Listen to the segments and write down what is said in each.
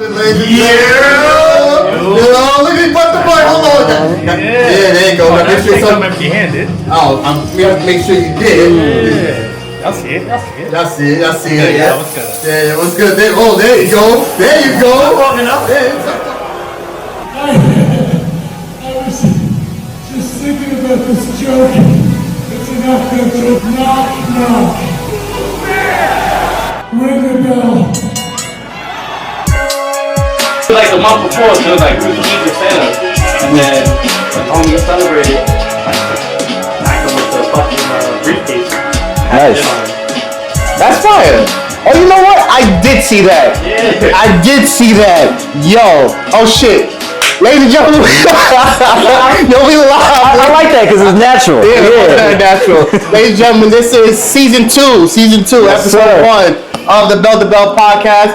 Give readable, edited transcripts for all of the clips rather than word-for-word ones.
Look at what the boy. Hold on. Yeah, there you go. Oh, make sure I'm empty-handed. Oh, we have to make sure you did. Yeah. Y'all see it. Yeah, what's good? Yeah, what's good? There you go. There you go. Walking up. I was just thinking about this joke. It's enough to knock, knock. Ring the bell. Like the month before, so it was like Rooster Teacher Santa, and then when homie celebrated, like with the fucking briefcase. Nice. That's fire. Oh, you know what? I did see that. Yeah. I did see that. Yo. Oh shit. Ladies and gentlemen, yo, we live. I like that because it's natural. Yeah. Natural. Ladies and gentlemen, this is season 2, Yes, episode 1 of the Bell to Bell podcast.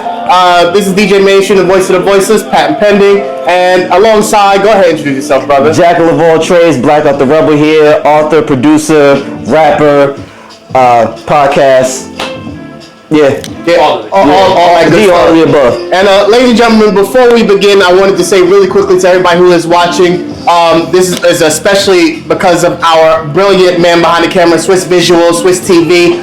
This is DJ Nation, the voice of the voiceless, patent pending, and alongside, go ahead and introduce yourself, brother. Jack of all trades, Blackout the Rebel here, author, producer, rapper, podcast. Yeah. All that good stuff. All of the above. And ladies and gentlemen, before we begin, I wanted to say really quickly to everybody who is watching, this is especially because of our brilliant man behind the camera, Swiss Visual, Swiss TV.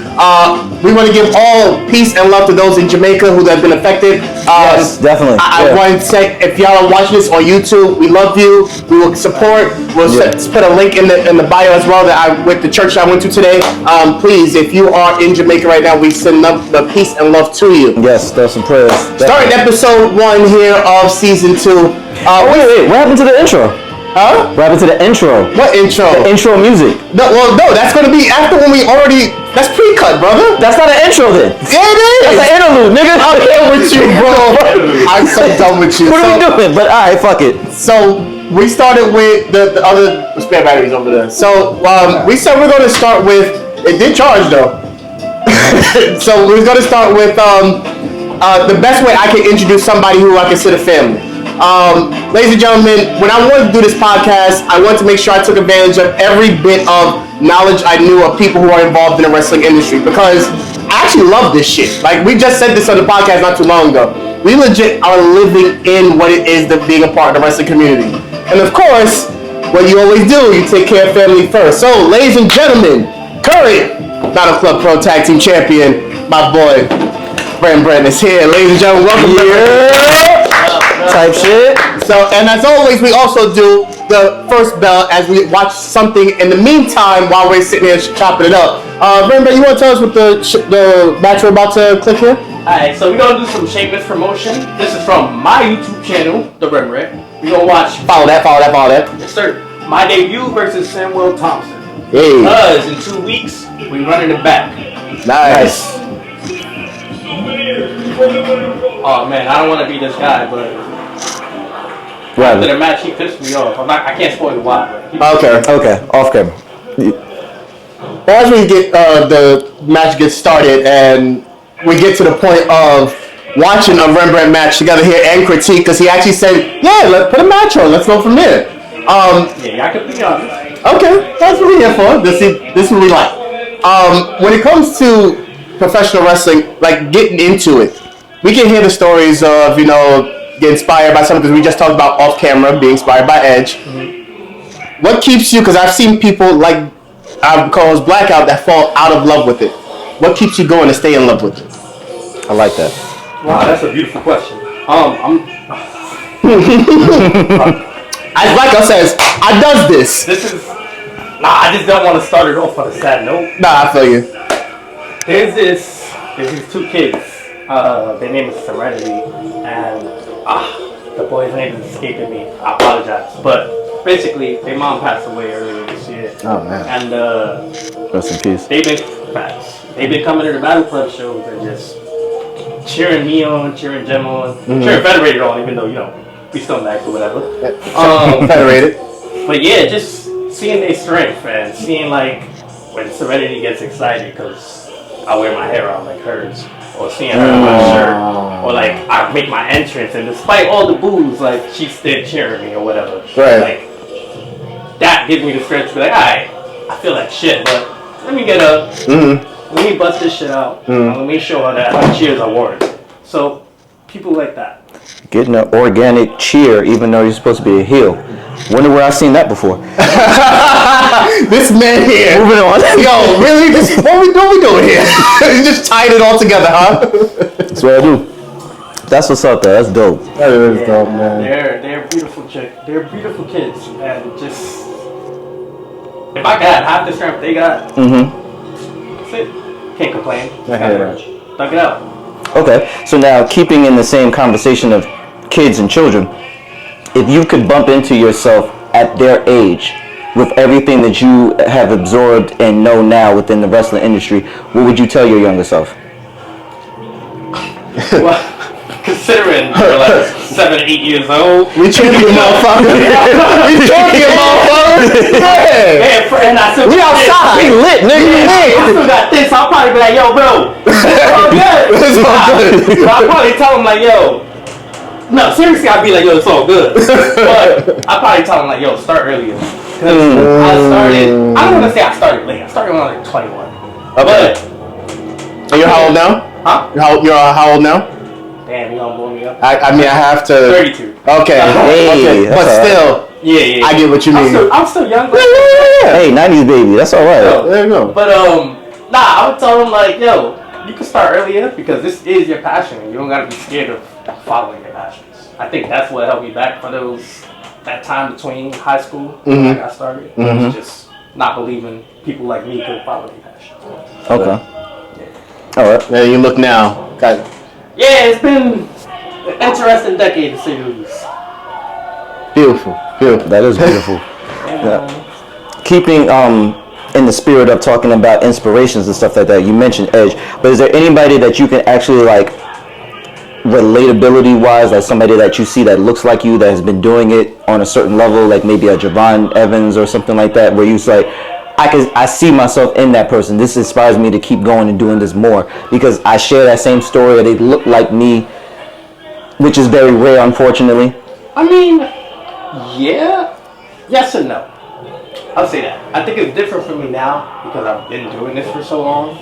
We want to give all peace and love to those in Jamaica who have been affected. Yes, definitely. I wanted to say, if y'all are watching this on YouTube, we love you. We will support. We'll put a link in the bio as well with the church I went to today. Please, if you are in Jamaica right now, we send up the peace and love to you. Yes, throw some prayers. Starting episode 1 here of season 2. Wait, what happened to the intro? Huh? What happened to the intro? What intro? The intro music. No, that's gonna be after when we already. That's pre-cut, brother. That's not an intro then. Yeah, it is. That's an interlude, nigga. I'm here with you, bro. I'm so done with you. What are we doing? But alright, fuck it. So we started with the other spare batteries over there. So we said we're gonna start with. It did charge though. So we're gonna start with the best way I can introduce somebody who I consider family. Ladies and gentlemen, when I wanted to do this podcast, I wanted to make sure I took advantage of every bit of knowledge I knew of people who are involved in the wrestling industry, because I actually love this shit. Like, we just said this on the podcast not too long ago. We legit are living in what it is to being a part of the wrestling community. And of course, what you always do, you take care of family first. So, ladies and gentlemen, current Battle Club Pro Tag Team Champion, my boy, Rembrandt is here. Ladies and gentlemen, welcome. Type shit. So, and as always, we also do the first bell as we watch something in the meantime while we're sitting here chopping it up. Rembrandt, you want to tell us what the match we're about to click here? Alright, so we're gonna do some shameless promotion. This is from my YouTube channel, The Rembrandt. We're gonna watch. Follow that. Yes, sir. My debut versus Samuel Thompson. Hey. Because in 2 weeks, we running it back. Nice. Oh man, I don't want to be this guy, but after the match, he pissed me off. I can't spoil why. Okay. Off camera. Well, as we get the match gets started and we get to the point of watching a Rembrandt match together here and critique, because he actually said, "Yeah, let's put a match on. Let's go from there." Yeah, I can be honest. Okay, that's what we're here for. This is what we like. When it comes to professional wrestling, like getting into it, we can hear the stories of, get inspired by something, because we just talked about off camera being inspired by Edge. Mm-hmm. What keeps you, because I've seen people like I call Blackout that fall out of love with it. What keeps you going to stay in love with it? I like that. Wow, that's a beautiful question. As Blackout says, I does this. I just don't want to start it off on a sad note. Nah, I feel you. There's these 2 kids. Their name is Serenity, and the boy's name is escaping me. I apologize, but basically, their mom passed away earlier this year. Oh man. And Rest in peace. They've been coming to the Battle Club shows and just cheering me on, cheering Jem on, cheering Federated on, even though we still max or whatever. Federated. But yeah, just seeing their strength and seeing like when Serenity gets excited because I wear my hair out like hers, or seeing her in my shirt, or like I make my entrance and despite all the boos, like she's still cheering me or whatever. Right. Like that gives me the strength to be like, alright, I feel like shit, but let me get up, let me bust this shit out, and let me show her that her cheers are warranted. So people like that. Getting an organic cheer, even though you're supposed to be a heel. Wonder where I've seen that before. This man here. Moving on. Yo, really? What we doing here? You just tied it all together, huh? That's what I do. That's what's up there. That's dope. That is dope, man. They're beautiful they're beautiful kids, and just if I got half the strength they got, that's it. Can't complain. I hear that. Thug it out. Okay, so now keeping in the same conversation of kids and children, if you could bump into yourself at their age with everything that you have absorbed and know now within the wrestling industry, what would you tell your younger self? Well, considering you're like 7, 8 years old. We champion, motherfucker. We champion, motherfucker. Yeah. And I still We outside. We lit, nigga. I still got this, so I'll probably be like, yo, bro, it's all good. It's all good. But I'll probably tell him like, yo, no, seriously, I'd be like, yo, it's all good. But I'll probably tell him like, yo, start earlier. Cause I don't want to say I started late. I started when I was like 21. Okay. But, And you're how old now? huh? You're how old now? Damn, you gonna blow me up? I mean, I have to. 32. Okay. Hey, Okay. that's But all right. still, Yeah. I get what you mean. I'm still young. But Hey, 90s baby. That's all right. There you go. But nah, I would tell them like, yo, you can start earlier because this is your passion, and you don't gotta be scared of following your passions. I think that's what held me back for that time between high school when I got started. It was just not believing people like me could follow their passions. Okay. All right. Yeah, you look now. God. Yeah, it's been an interesting decade to say the least. Beautiful. Beautiful. That is beautiful. And, Keeping in the spirit of talking about inspirations and stuff like that, you mentioned Edge, but is there anybody that you can actually like relatability wise, like somebody that you see that looks like you that has been doing it on a certain level, like maybe a Javon Evans or something like that, where you say, I see myself in that person. This inspires me to keep going and doing this more because I share that same story or they look like me, which is very rare, unfortunately. I mean, yeah, yes and no. I'll say that. I think it's different for me now because I've been doing this for so long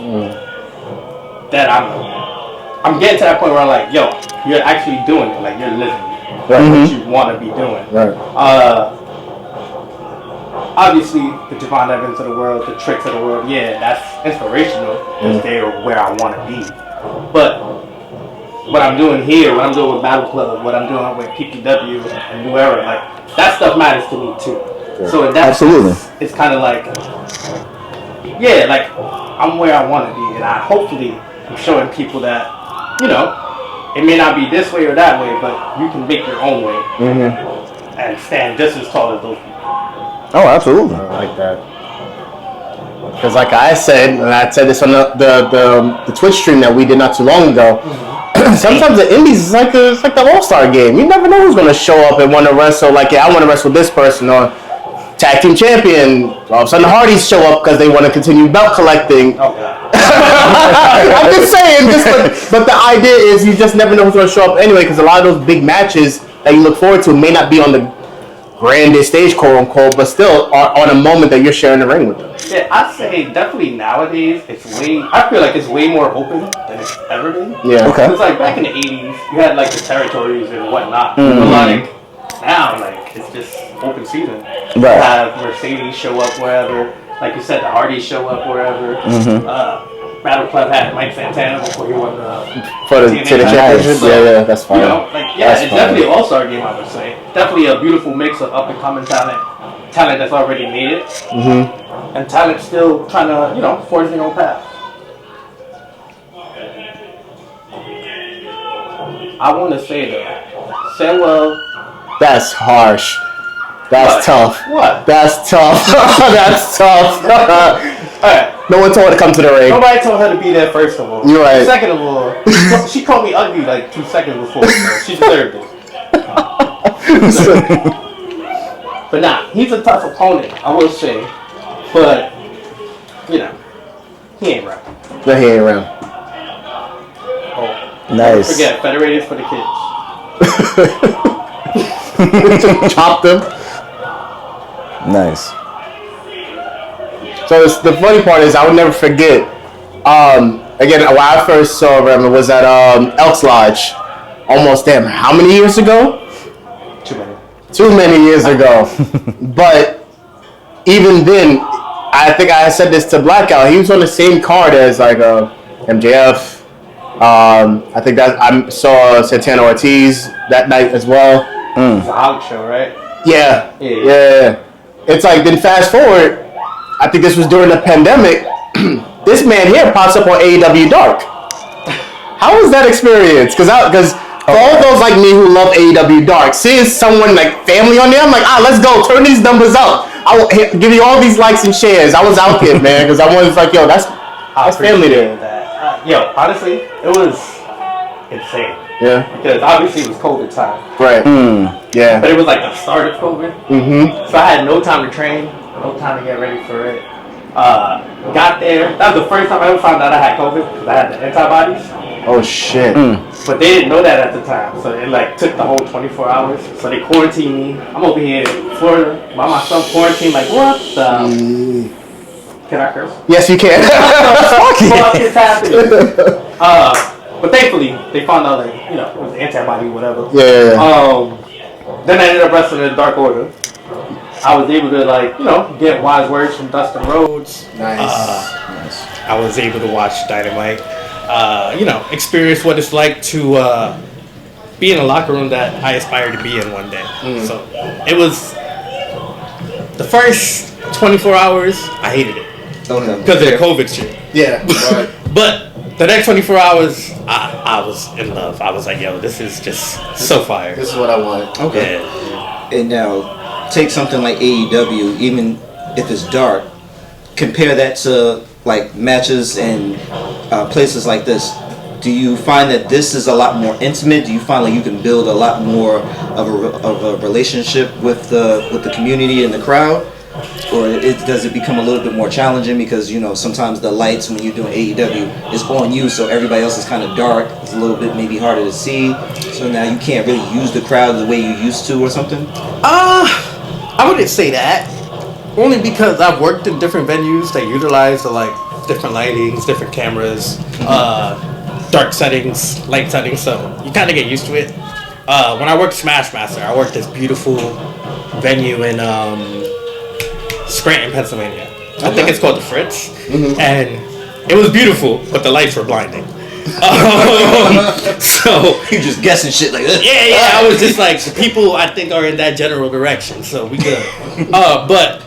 that I'm getting to that point where I'm like, yo, you're actually doing it. Like, you're living what you want to be doing. Right. Obviously, the Javon Evans of the world, the Tricks of the world, yeah, that's inspirational because they're where I want to be. But what I'm doing here, what I'm doing with Battle Club, what I'm doing with PPW and New Era, like, that stuff matters to me too. So in that Absolutely. sense, it's kind of like, yeah, like, I'm where I want to be, and I hopefully am showing people that, you know, it may not be this way or that way, but you can make your own way and stand just as tall as those people. Oh, absolutely. I like that. Because like I said, and I said this on the Twitch stream that we did not too long ago, sometimes the indies is like the all-star game. You never know who's going to show up and want to wrestle. Like, yeah, I want to wrestle this person, or tag team champion. All of a sudden the Hardys show up because they want to continue belt collecting. Oh, God. I'm just saying, but the idea is you just never know who's going to show up anyway, because a lot of those big matches that you look forward to may not be on the grandest stage, quote unquote, but still are on a moment that you're sharing the ring with them. Yeah, I'd say definitely nowadays I feel like it's way more open than it's ever been. Yeah. Okay. It's like back in the 80s, you had like the territories and whatnot. But like now, like it's just open season. You Right. have Mercedes show up wherever. Like you said, the Hardys show up wherever. Battle Club had Mike Santana before he won For the TNA championship? So, Yeah, that's fine. You know, like, yeah, That's it's fine. definitely an all-star game, I would say. Definitely a beautiful mix of up-and-coming talent that's already made it, and talent still trying to, you know, forge their own path. I want to say though, Samuel. That's harsh. That's What? tough. What? That's tough. That's tough. Alright, No one told her to come to the ring. nobody told her to be there. First of all, You're right. Second of all, she called me ugly like 2 seconds before. So she deserved it. But nah, he's a tough opponent, I will say. But you know, he ain't right. The hand around. Oh, Nice. don't forget, Federated for the kids. Chop them. Nice. So the funny part is, I would never forget. Again, when I first saw Rembrandt was at Elks Lodge, almost damn how many years ago? Too many years ago. But even then, I think I said this to Blackout. He was on the same card as like MJF. I think that I saw Santana Ortiz that night as well. It's a Hog show, right? Yeah. It's like, then fast forward, I think this was during the pandemic. This man here pops up on AEW Dark. How was that experience? Because for all those like me who love AEW Dark, seeing someone like family on there, I'm like, let's go, turn these numbers up. I will give you all these likes and shares. I was out there, man, because I was like, yo, that's family there. That. Yo, honestly, it was insane. Yeah. Because obviously it was COVID time. Right. Yeah. But it was like the start of COVID. Mm-hmm. So I had no time to train, no time to get ready for it. Got there. That was the first time I ever found out I had COVID because I had the antibodies. Oh shit. But they didn't know that at the time, so it like took the whole 24 hours. So they quarantined me. I'm over here in Florida by myself, quarantined. Like what the? Can I curse? Yes, you can. What the fuck is happening? But thankfully they found out like it was antibody whatever. Yeah. Then I ended up wrestling in Dark Order. I was able to get wise words from Dustin Rhodes. Nice. I was able to watch Dynamite. Experience what it's like to be in a locker room that I aspire to be in one day. So it was the first 24 hours, I hated it. Okay. Because of the COVID shit. Yeah. Right. But the next 24 hours, I was in love. I was like, yo, this is just so fire. This is what I want. Okay. Yeah. And now, take something like AEW, even if it's dark, compare that to like matches and places like this. Do you find that this is a lot more intimate? Do you find like you can build a lot more of a relationship with the community and the crowd? Or does it become a little bit more challenging because sometimes the lights when you're doing AEW is on you, so everybody else is kind of dark. It's a little bit maybe harder to see, so now you can't really use the crowd the way you used to or something. I wouldn't say that. Only because I've worked in different venues that utilize different lightings, different cameras, dark settings, light settings. So you kind of get used to it. When I worked Smash Master, I worked this beautiful venue in Scranton, Pennsylvania. I think it's called the Fritz, and it was beautiful, but the lights were blinding. So You just guessing shit like this. yeah, I was just like, the people I think are in that general direction, so we good. But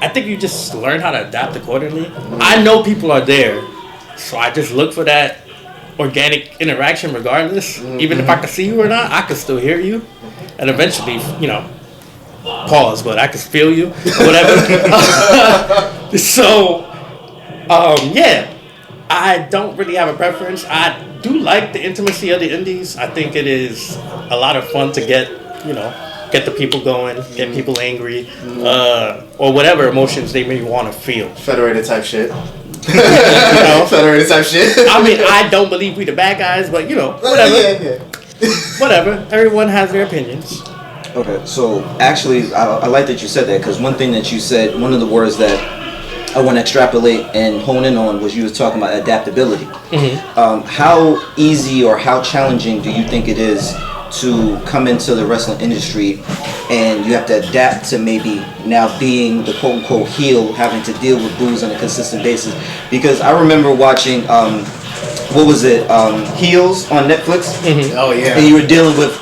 I think you just learn how to adapt accordingly. I know people are there, so I just look for that organic interaction regardless. Even if I can see you or not, I can still hear you, and eventually, pause, but I can feel you, whatever. So, yeah. I don't really have a preference. I do like the intimacy of the indies. I think it is a lot of fun to get the people going, get people angry, or whatever emotions they may want to feel. Federated type shit. Federated type shit. I mean, I don't believe we the bad guys, but whatever. Yeah. Whatever. Everyone has their opinions. Okay, so actually, I like that you said that because one thing that you said, one of the words that I want to extrapolate and hone in on was you was talking about adaptability. How easy or how challenging do you think it is to come into the wrestling industry and you have to adapt to maybe now being the quote unquote heel, having to deal with boos on a consistent basis? Because I remember watching, what was it, Heels on Netflix? Oh yeah. And you were dealing with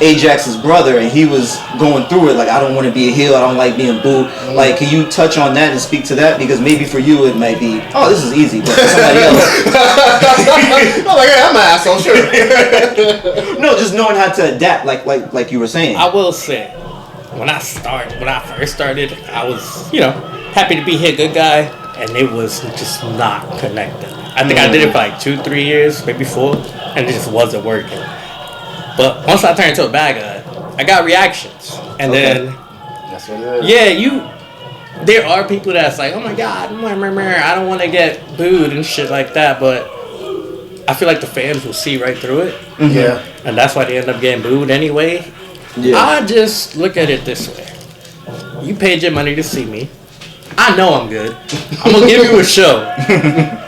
Ajax's brother, and he was going through it like, I don't want to be a heel, I don't like being booed. Like, can you touch on that and speak to that? Because maybe for you it might be, oh, this is easy, but for somebody else, I'm like, hey, I'm an asshole, sure. no, just knowing how to adapt, like you were saying. I will say, when I first started, I was, happy to be here, good guy, and it was just not connected. I think I did it for like 2-3 years, maybe 4, and it just wasn't working. But once I turned into a bad guy, I got reactions, and then That's what it is. there are people that's like, oh my god, I don't want to get booed and shit like that, but I feel like the fans will see right through it. Yeah. And that's why they end up getting booed anyway. Yeah. I just look at it this way. You paid your money to see me. I know I'm good. I'm going to give you a show.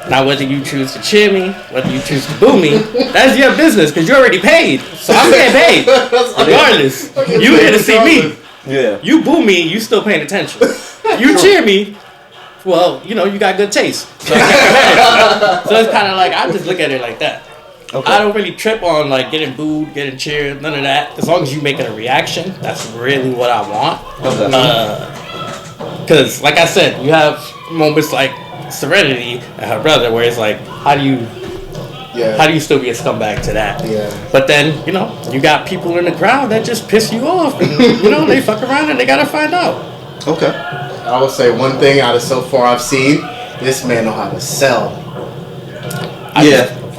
Now, whether you choose to cheer me, whether you choose to boo me, that's your business because you already paid. So I'm getting paid. Regardless. You here to see me. Yeah. You boo me, you still paying attention. You cheer me, well, you know, you got good taste. So, I can't manage. So it's kind of like, I just look at it like that. Okay. I don't really trip on like getting booed, getting cheered, none of that. As long as you making a reaction, that's really what I want. Okay. Because, like I said, you have moments like Serenity and her brother, where it's like, how do you still be a scumbag to that? Yeah. But then, you know, you got people in the crowd that just piss you off, and you know, they fuck around and they gotta find out. Okay. I would say one thing out of so far I've seen, this man know how to sell.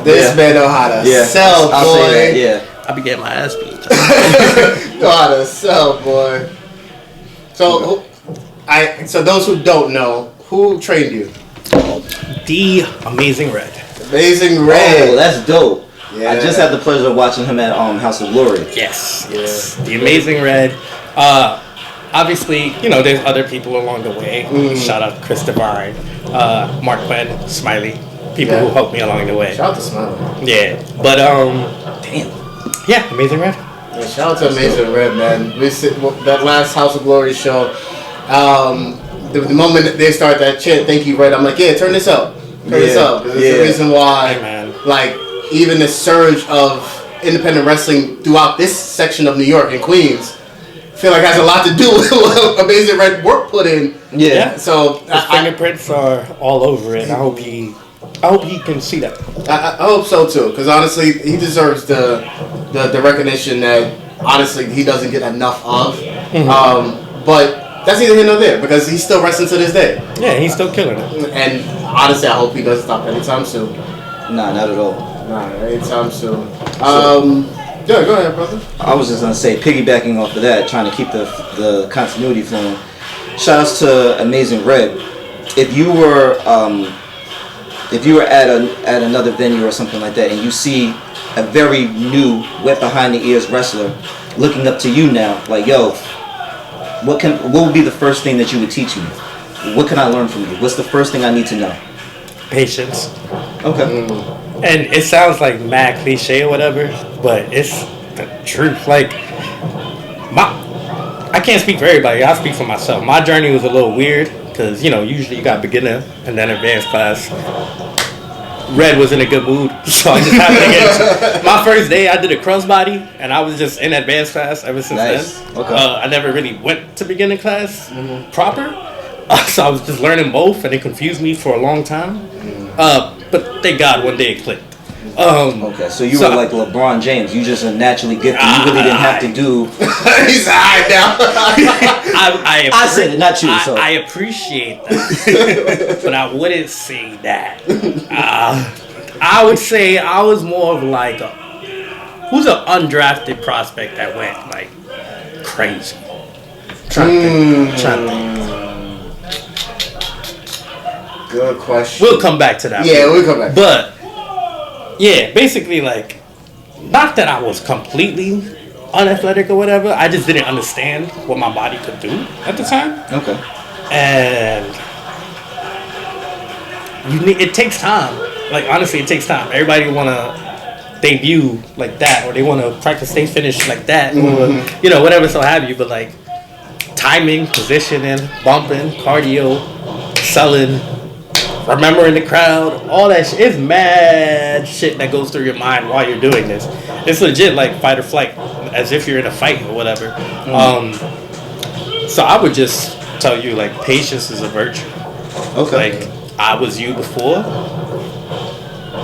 This man know how to sell, boy. I'll say that, yeah. I be getting my ass beat. Know how to sell, boy. So, so those who don't know, who trained you? The Amazing Red. Amazing Red. Oh, that's dope. Yeah. I just had the pleasure of watching him at House of Glory. Yes. The Amazing Red. Obviously, you know, there's other people along the way. Shout out to Chris Devine, Mark Quinn, Smiley. People who helped me along the way. Shout out to Smiley. Yeah. But, damn. Yeah, Amazing Red. Yeah, shout out to Amazing Red, man. That last House of Glory show, the moment that they start that chant, "Thank you, Red," I'm like, yeah, turn this up. Turn this up. It's the reason why, Hey, man. like, even the surge of independent wrestling throughout this section of New York and Queens, I feel like has a lot to do with what Amazing Red work put in. Yeah. So His fingerprints are all over it. I hope he can see that. I hope so too, because honestly, he deserves the recognition that honestly he doesn't get enough of. But that's neither here nor there, because he's still wrestling to this day. Yeah, he's still killing it. And honestly, I hope he doesn't stop anytime soon. Nah, not at all. Nah, anytime soon. Yeah, go ahead, brother. I was just gonna say, piggybacking off of that, trying to keep the continuity flowing. Shout outs to Amazing Red. If you were at another venue or something like that, and you see a very new, wet behind the ears wrestler looking up to you now, like, yo, what would be the first thing that you would teach me? What can I learn from you? What's the first thing I need to know? Patience. Okay. And it sounds like mad cliche or whatever, but it's the truth. Like, I can't speak for everybody. I speak for myself. My journey was a little weird because, you know, usually you got beginner and then advanced class. Red was in a good mood, so I just happened to get my first day. I did a crossbody, and I was just in advanced class ever since then. Okay. I never really went to beginner class proper, so I was just learning both, and it confused me for a long time. But thank God, one day it clicked. Okay, so you were like LeBron James. You just naturally gifted. You really didn't have to do. He's high now. I said it, not you. So I appreciate that, but I wouldn't say that. I would say I was more of like who's an undrafted prospect that went like crazy. Trying to think. Good question. We'll come back to that. Yeah, we'll come back. But yeah, basically, like, not that I was completely unathletic or whatever. I just didn't understand what my body could do at the time. okay. And it takes time. Like, honestly, it takes time. Everybody want to debut like that, or they want to practice stay finish like that, or, you know, whatever so have you. But, like, timing, positioning, bumping, cardio, selling, remembering the crowd, all that shit. It's mad shit that goes through your mind while you're doing this. It's legit like fight or flight, as if you're in a fight or whatever. So I would just tell you, like, patience is a virtue. Okay. Like, I was you before.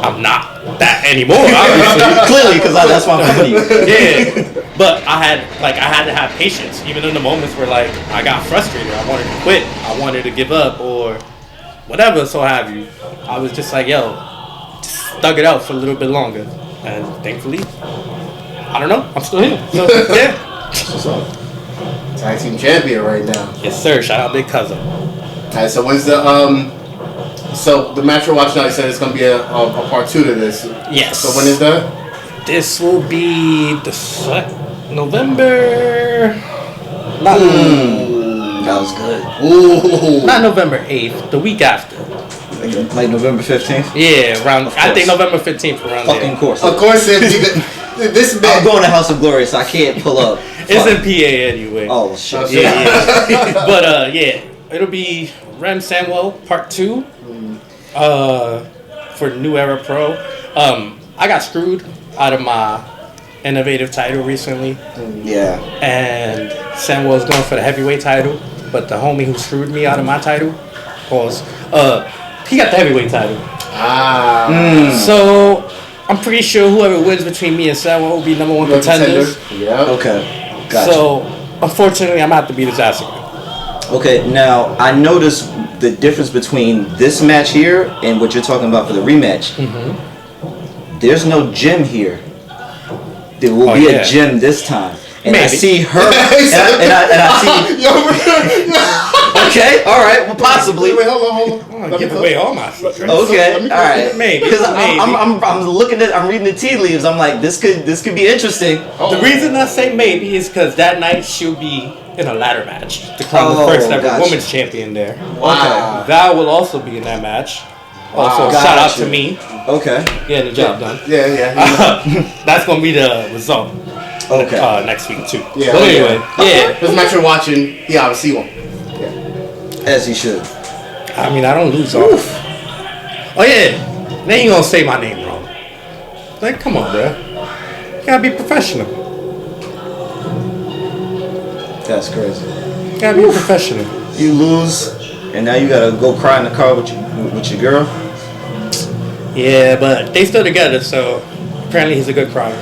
I'm not that anymore, obviously. Clearly, because that's why I'm coming to you. Yeah, but I had to have patience, even in the moments where, like, I got frustrated. I wanted to quit. I wanted to give up, or whatever, so have you. I was just like, yo, just thug it out for a little bit longer. And thankfully, I don't know, I'm still here. So, yeah. Tag team champion right now. Yes, sir. Shout out Big Cousin. Alright, so when's the so the match we're watching now, you said it's gonna be a part 2 to this. Yes. So when is that? This will be the November. That was good. Ooh. Not November 8th. The week after. Like November 15th. Yeah, around. I think course. November 15th around Fucking there. course. Of course, if this I'm man. going to House of Glory, so I can't pull up. It's in PA anyway. Oh shit. Yeah. But yeah, it'll be Rem Samuel Part 2. For New Era Pro. I got screwed out of my innovative title recently. Yeah. And Samuel's going for the heavyweight title, but the homie who screwed me out of my title, he got the heavyweight title. So I'm pretty sure whoever wins between me and Samuel will be number one contenders. Yeah. Okay. Gotcha. So unfortunately, I'm gonna have to beat his ass again. Okay, now I noticed the difference between this match here and what you're talking about for the rematch. There's no gym here. There will be a gym this time. And I see her, and I see. Okay, all right, well, possibly. Wait, hold on. Give away all my secrets. Okay, all right. Maybe. Because I'm looking at, I'm reading the tea leaves. I'm like, this could be interesting. The reason I say maybe is because that night she'll be in a ladder match to crown the first ever women's champion there. Wow. Val will also be in that match. Also, shout out to me. Okay. Getting the job done. Yeah. That's gonna be the result. Okay. Next week too. Yeah. But anyway, This match you're watching, he obviously won. As he should. I mean, I don't lose off. Oh yeah, now you gonna say my name wrong. Like, come on, bro. You gotta be professional. That's crazy. You gotta be professional. You lose, and now you gotta go cry in the car with your girl. Yeah, but they still together, so apparently he's a good crier.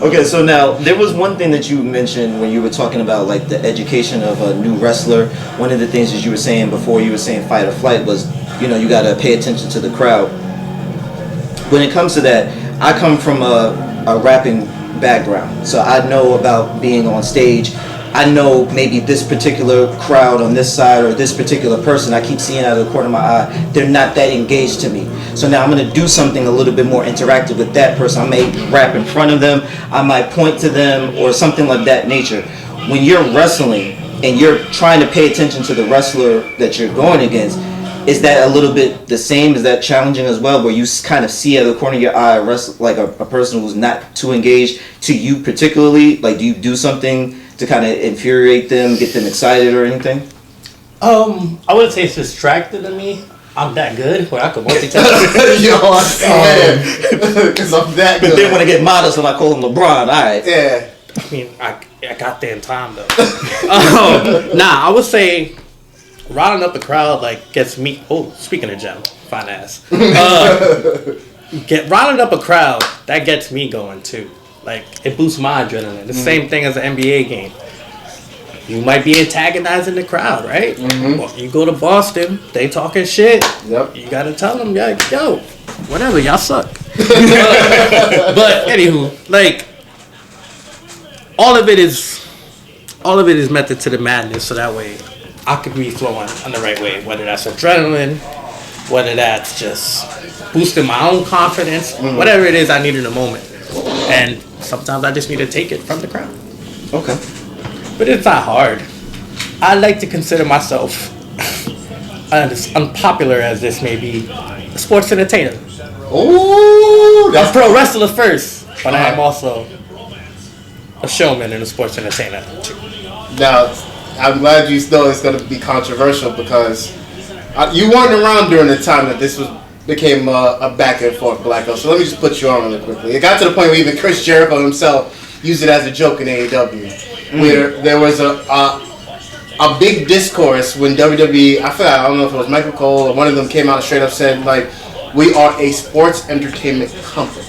Okay, so now there was one thing that you mentioned when you were talking about like the education of a new wrestler. One of the things that you were saying before you were saying fight or flight was, you gotta pay attention to the crowd. When it comes to that, I come from a rapping background, so I know about being on stage. I know maybe this particular crowd on this side or this particular person I keep seeing out of the corner of my eye, they're not that engaged to me. So now I'm going to do something a little bit more interactive with that person. I may rap in front of them, I might point to them or something like that nature. When you're wrestling and you're trying to pay attention to the wrestler that you're going against, is that a little bit the same? Is that challenging as well, where you kind of see out of the corner of your eye like a person who's not too engaged to you particularly? Like, do you do something to kind of infuriate them, get them excited or anything? I wouldn't say it's distracted to me. I'm that good where I could multitask. Because I'm that good. But then when I get modest and I call him LeBron, all right. Yeah. I mean, I got there in time though. I would say riling up the crowd like gets me. Oh, speaking of Gem, fine ass. Riling up a crowd that gets me going too. Like it boosts my adrenaline. The same thing as an NBA game. You might be antagonizing the crowd, right? Well, you go to Boston, they talking shit. Yep. You gotta tell them, yo, whatever, y'all suck. But anywho, like all of it is method to the madness, so that way I could be flowing on the right way. Whether that's adrenaline, whether that's just boosting my own confidence, whatever it is I need in the moment. And sometimes I just need to take it from the crowd. Okay. But it's not hard. I like to consider myself, as unpopular as this may be, a sports entertainer. Ooh, I'm a pro wrestler first, but I am also a showman and a sports entertainer too. Now, I'm glad you know it's going to be controversial because you weren't around during the time that this became a back and forth Blackout. So let me just put you on really quickly. It got to the point where even Chris Jericho himself used it as a joke in AEW, where there was a big discourse when WWE, I don't know if it was Michael Cole or one of them came out and straight up said, like, we are a sports entertainment company.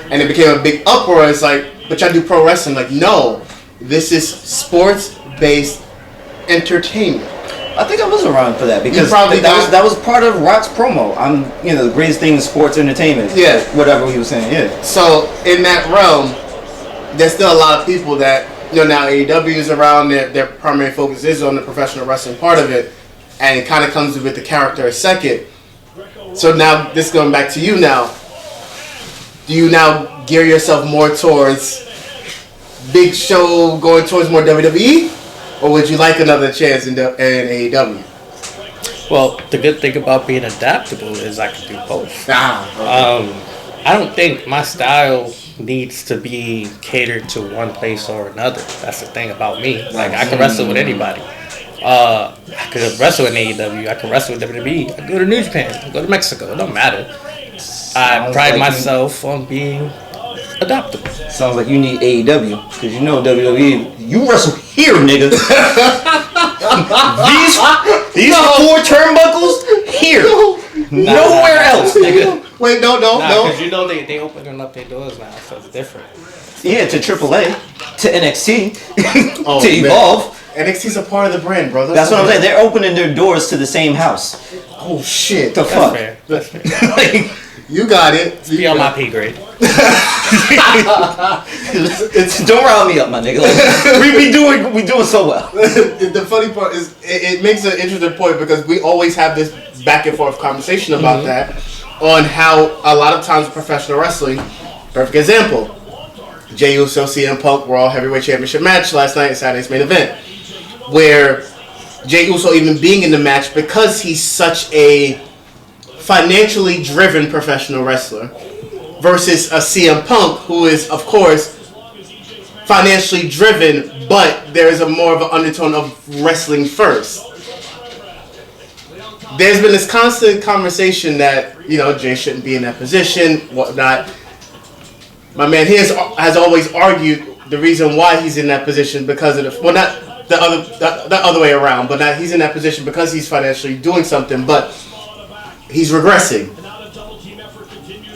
And it became a big uproar. It's like, but y'all do pro wrestling. Like, no, this is sports-based entertainment. I think I was around for that because probably that was part of Rock's promo. I'm, the greatest thing in sports entertainment. Yeah. Whatever he was saying, yeah. So, in that realm, there's still a lot of people that, now AEW is around, their primary focus is on the professional wrestling part of it, and it kind of comes with the character a second. So now, this going back to you now, do you now gear yourself more towards big show, going towards more WWE, or would you like another chance in AEW? Well, the good thing about being adaptable is I can do both. I don't think my style needs to be catered to one place or another. That's the thing about me. Like, I can wrestle with anybody. I could wrestle in AEW. I can wrestle with WWE. I can go to New Japan. I can go to Mexico. It don't matter. I pride myself on being adaptable. Sounds like you need AEW because you know WWE. You wrestle here, nigga. these 4 turnbuckles here. Nowhere else, nigga. Wait, no. Because you know they opening up their doors now, so it's different. Yeah, to AAA, to NXT, Oh, to man. Evolve. NXT's a part of the brand, bro. That's what I'm saying. They're opening their doors to the same house. Oh shit. The That's fuck? fair. That's fair. Like, You got it. Be on my pay grade. don't round me up, my nigga. Like, we doing so well. The funny part is it makes an interesting point because we always have this back and forth conversation about that on how a lot of times professional wrestling, perfect example, Jey Uso, CM Punk, Raw Heavyweight Championship match last night, Saturday's main event, where Jey Uso even being in the match because he's such a financially driven professional wrestler versus a CM Punk who is, of course, financially driven, but there's a more of an undertone of wrestling first. There's been this constant conversation that, Jay shouldn't be in that position, whatnot. My man here has always argued the reason why he's in that position because of not the other way around, but that he's in that position because he's financially doing something, but he's regressing.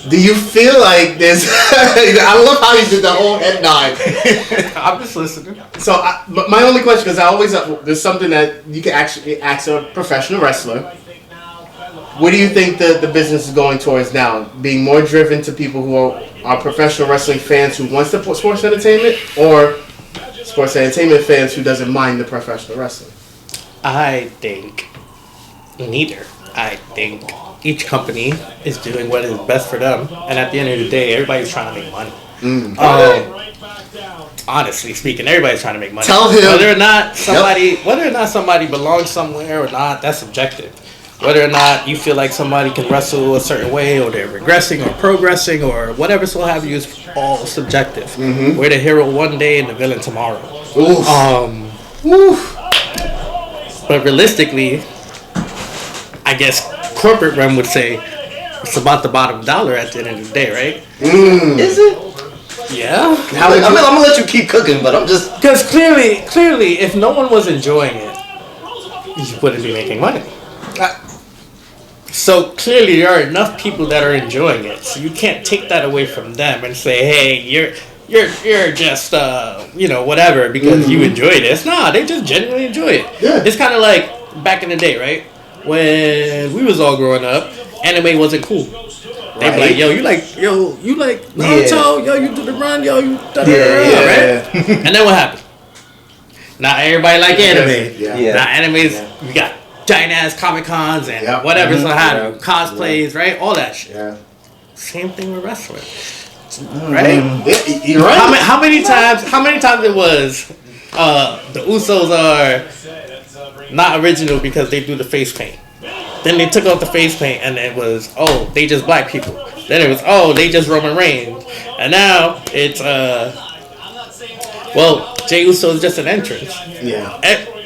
Do you feel like there's... I love how you did the whole head nod. I'm just listening. So my only question, because I always... there's something that you can actually ask a professional wrestler. What do you think the business is going towards now? Being more driven to people who are professional wrestling fans who wants the sports entertainment, or sports entertainment fans who doesn't mind the professional wrestling? I think neither. I think each company is doing what is best for them, and at the end of the day, everybody's trying to make money. Honestly speaking, everybody's trying to make money. Tell him. Whether or not somebody belongs somewhere or not, that's subjective. Whether or not you feel like somebody can wrestle a certain way, or they're regressing or progressing or whatever so have you, is all subjective. We're the hero one day and the villain tomorrow. But realistically, I guess corporate realm would say it's about the bottom dollar at the end of the day, right? Is it? Yeah. I'm gonna let you keep cooking, but I'm just... Because clearly, if no one was enjoying it, you wouldn't be making money. So clearly, there are enough people that are enjoying it, so you can't take that away from them and say, "Hey, you're just whatever because you enjoy this." Nah, they just genuinely enjoy it. Yeah. It's kind of like back in the day, right? When we was all growing up, anime wasn't cool. They be like, "Yo, you like Naruto? Yo, you do the run? Yo, you da da da," right? And then what happened? Now everybody like anime. Yeah. Now animes, we got giant ass Comic Cons and whatever so have you, cosplays, right? All that shit. Yeah. Same thing with wrestling, right? Yeah, you're right. How many times it was the Usos are not original because they do the face paint. Then they took off the face paint and it was, they just black people. Then it was, they just Roman Reigns. And now it's Jey Uso is just an entrance. Yeah.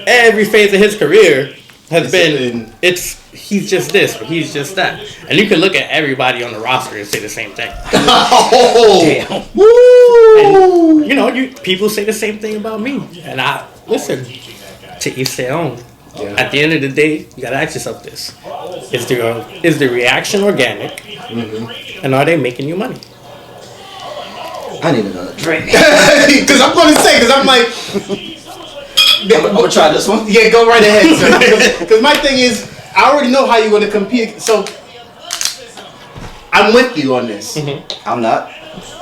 Every phase of his career has been he's just this or he's just that, and you can look at everybody on the roster and say the same thing. Damn. Woo! And, people say the same thing about me, and I listen to each their own. Yeah. At the end of the day, you gotta ask yourself this: is the reaction organic, and are they making you money? I need another drink. Because I'm like. I'm gonna try this one. Yeah, go right ahead, sir. Because my thing is, I already know how you're going to compete. So, I'm with you on this. I'm not.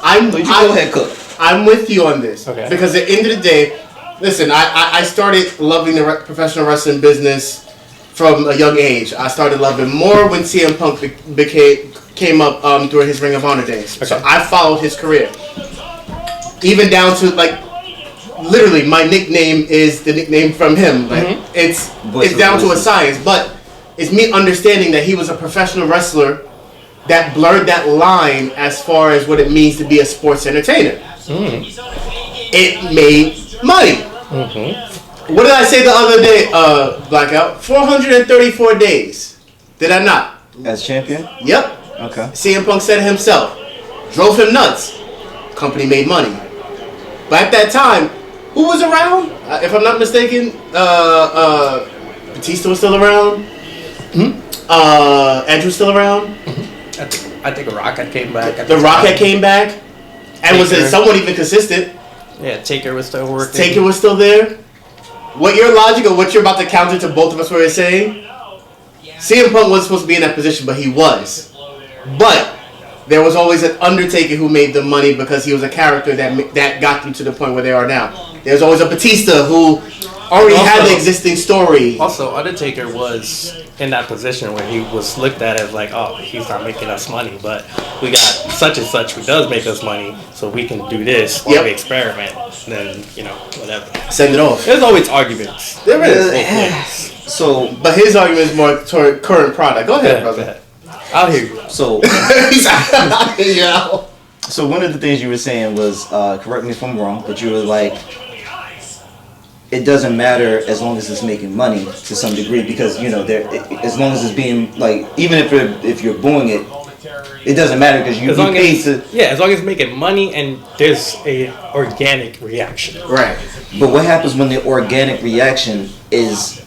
Go ahead, cook. I'm with you on this. Okay. Because at the end of the day, listen, I started loving the professional wrestling business from a young age. I started loving more when CM Punk came up during his Ring of Honor days. Okay. So I followed his career. Even down to, literally, my nickname is the nickname from him. It's down to a science. But is me understanding that he was a professional wrestler that blurred that line as far as what it means to be a sports entertainer. It made money. What did I say the other day, Blackout? 434 days. Did I not? As champion? Yep. Okay. CM Punk said it himself. Drove him nuts. Company made money. But at that time, who was around? If I'm not mistaken, Batista was still around. Edge was still around. I think Rocket came back. The Rocket came back. And was Taker. somewhat even consistent. Yeah, Taker was still working. Taker was still there. What your logic or what you're about to counter to both of us were saying, CM Punk wasn't supposed to be in that position, but he was. But there was always an Undertaker who made the money because he was a character that got them to the point where they are now. There's always a Batista who already had the existing story. Also, Undertaker was in that position where he was looked at as like, oh, he's not making us money, but we got such and such who does make us money, so we can do this while we experiment. Then, whatever. Send it off. There's always arguments. There is. So, but his argument is more toward current product. Go ahead, brother. Go ahead. I'll hear you. so Yeah. So one of the things you were saying was, correct me if I'm wrong, but you were like, it doesn't matter as long as it's making money to some degree because as long as it's being like, even if you're booing it, it doesn't matter because you get paid to. Yeah, as long as it's making money and there's a organic reaction. Right. But what happens when the organic reaction is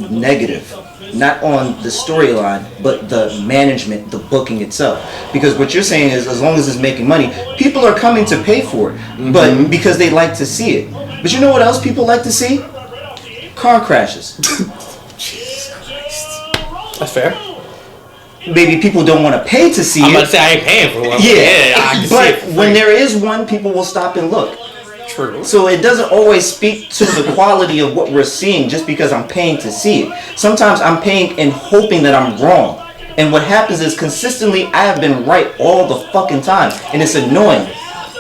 negative? Not on the storyline, but the management, the booking itself. Because what you're saying is, as long as it's making money, people are coming to pay for it, but because they like to see it. But you know what else people like to see? Car crashes. That's fair. Maybe people don't want to pay to see I'm it. about to say I ain't paying for one. Yeah, I can but see it for when free. there is one, people will stop and look. True. So it doesn't always speak to the quality of what we're seeing just because I'm paying to see it. Sometimes I'm paying and hoping that I'm wrong. And what happens is consistently I have been right all the fucking time. And it's annoying.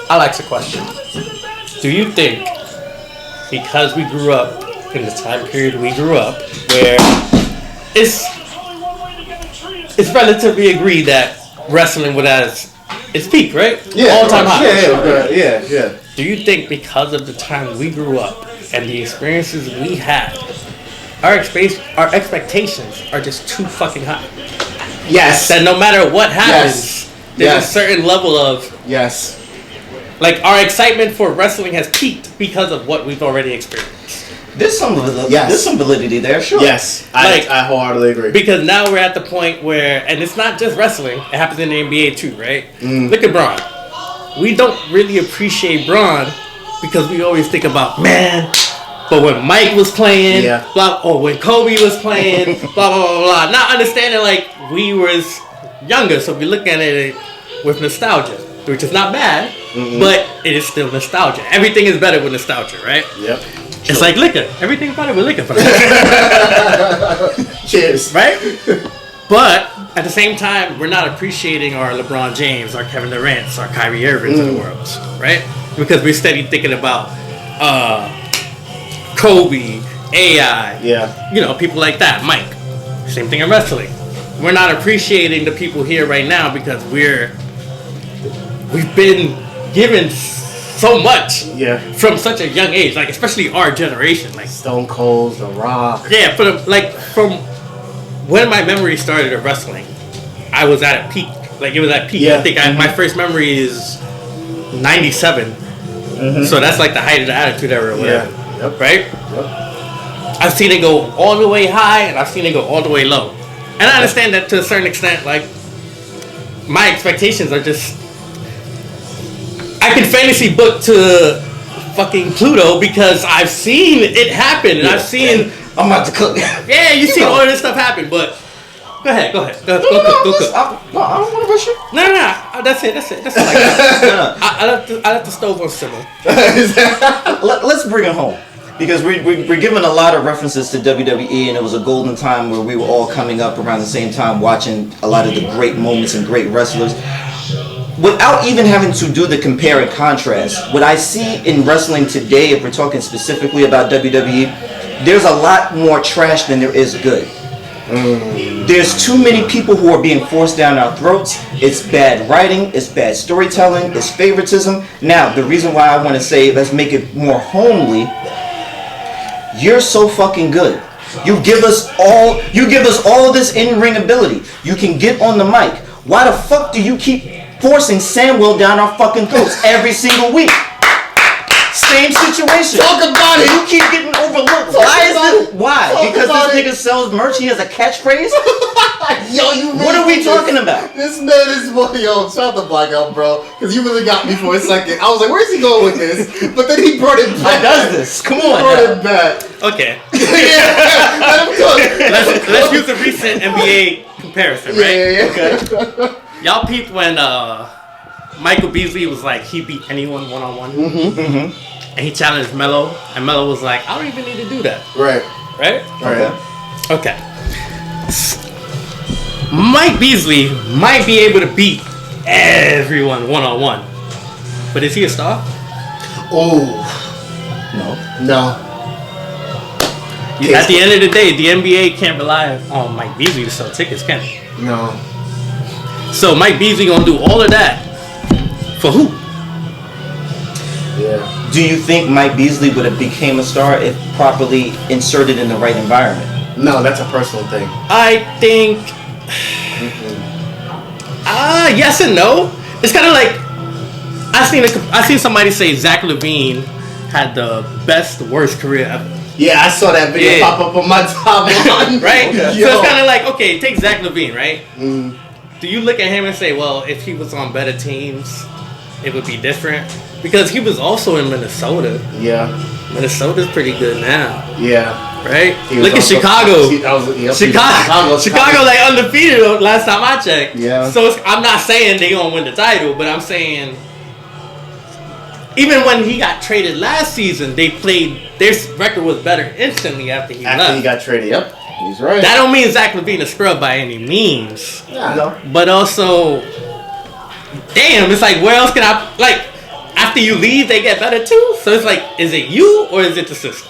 I'll ask a question. Do you think because we grew up in the time period we grew up where it's relatively agreed that wrestling was at its peak, right? All-time high. Yeah. Do you think because of the time we grew up and the experiences we had, our expectations are just too fucking high? Yes. That no matter what happens, there's a certain level of Yes. like our excitement for wrestling has peaked because of what we've already experienced. There's some validity there, sure. Yes. I wholeheartedly agree. Because now we're at the point where, and it's not just wrestling, it happens in the NBA too, right? Look at Braun. We don't really appreciate Braun because we always think about, man, but when Mike was playing, when Kobe was playing, blah, blah, blah, blah. Not understanding, like, we was younger, so we look at it with nostalgia, which is not bad, but it is still nostalgia. Everything is better with nostalgia, right? Yep. It's like liquor. Everything's better with liquor. Cheers. Right? But at the same time, we're not appreciating our LeBron James, our Kevin Durant's, our Kyrie Irvings of the world, right? Because we're steady thinking about Kobe, AI, people like that, Mike. Same thing in wrestling. We're not appreciating the people here right now because we've been given so much from such a young age, like especially our generation, like Stone Cold, The Rock. Yeah, from when my memory started of wrestling, I was at a peak. Like it was at peak. Yeah. I think my first memory is '97. So that's like the height of the Attitude Era or whatever. Yep. Right? Yep. I've seen it go all the way high and I've seen it go all the way low. And I understand that to a certain extent, like my expectations are just I can fantasy book to fucking Pluto because I've seen it happen and I've seen I'm about to cook. Yeah, you see all of this stuff happen, but go ahead. Go cook. No, I don't want to rush you. No, that's it. That's it like that. I left the stove on simmer. Let's bring it home. Because we're given a lot of references to WWE, and it was a golden time where we were all coming up around the same time watching a lot of the great moments and great wrestlers. Without even having to do the compare and contrast, what I see in wrestling today, if we're talking specifically about WWE, there's a lot more trash than there is good. There's too many people who are being forced down our throats. It's bad writing, it's bad storytelling, it's favoritism. Now, the reason why I want to say let's make it more homely, you're so fucking good. You give us all of this in-ring ability. You can get on the mic. Why the fuck do you keep forcing Samwell down our fucking throats every single week? Same situation. Talk about it. You keep getting overlooked. Why? Because this nigga sells merch. He has a catchphrase. Yo, you really What are we talking about? This man is yo, shout out to Blackout, bro. Because you really got me for a second. I was like, where's he going with this? But then he brought it back. How does this? Come on. He brought it back. Okay. Yeah, let him cook. Let's use a recent NBA comparison, right? Yeah. Okay. Y'all peeped when Michael Beasley was like he beat anyone one-on-one, and he challenged Melo, and Melo was like, I don't even need to do that. Right. Okay. Mike Beasley might be able to beat everyone one-on-one, but is he a star? Oh. No. At the end of the day, the NBA can't rely on Mike Beasley to sell tickets, can it? No. So Mike Beasley gonna do all of that for who? Yeah. Do you think Mike Beasley would have became a star if properly inserted in the right environment? No, that's a personal thing. I think. Yes and no. It's kind of like I seen somebody say Zach LaVine had the best worst career ever. Yeah, I saw that video pop up on my timeline. Right? Okay. So it's kind of like, okay, take Zach LaVine, right? Do you look at him and say, well, if he was on better teams, it would be different? Because he was also in Minnesota. Yeah. Minnesota's pretty good now. Yeah. Right? He was Look at also- Chicago. Chicago Chicago like undefeated last time I checked. Yeah. So I'm not saying they gonna win the title, but I'm saying even when he got traded last season, they played. Their record was better instantly after he left. He got traded. Yep. He's right. That don't mean Zach LaVine a scrub by any means. No. But also, damn, it's like where else can I like? After you leave, they get better too. So it's like, is it you or is it the system?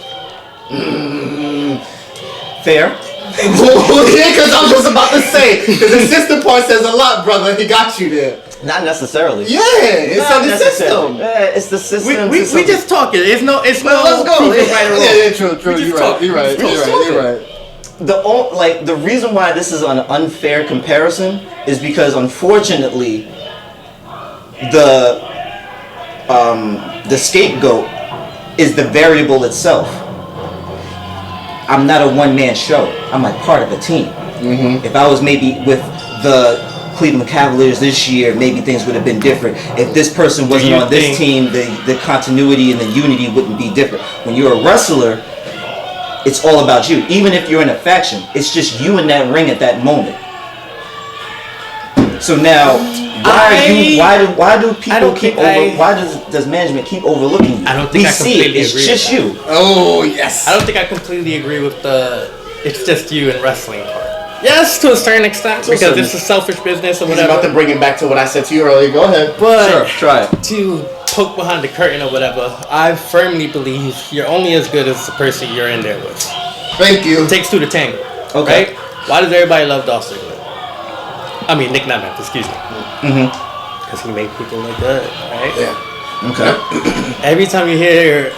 Fair. Yeah, because I was just about to say, because the system part says a lot, brother. He got you there. Not necessarily. Yeah, it's Not on the necessarily. system. Yeah, it's the system. We just talking. It's no. Let's go. proof of right or wrong. Yeah, true. We just You're talk. right. You're right. The reason why this is an unfair comparison is because unfortunately the scapegoat is the variable itself. I'm not a one-man show. I'm like part of a team. If I was maybe with the Cleveland Cavaliers this year, maybe things would have been different. If this person wasn't on this team, the continuity and the unity wouldn't be different. When you're a wrestler, it's all about you. Even if you're in a faction, it's just you in that ring at that moment. So now, why do people why does management keep overlooking you? I don't think we I see it. completely It's agree just with you. Oh, yes. I don't think I completely agree with the it's just you in wrestling part. Yes, to a certain extent, because it's a selfish business or He's whatever. about to bring it back to what I said to you earlier. Go ahead. But Sure, try it. to poke behind the curtain or whatever, I firmly believe you're only as good as the person you're in there with. Thank you. It takes two to tango. Okay. Right? Why does everybody love Dolph Ziggler? I mean, Nick Nemeth, excuse me. Because he made people look good, right? Yeah. Okay. Every time you hear,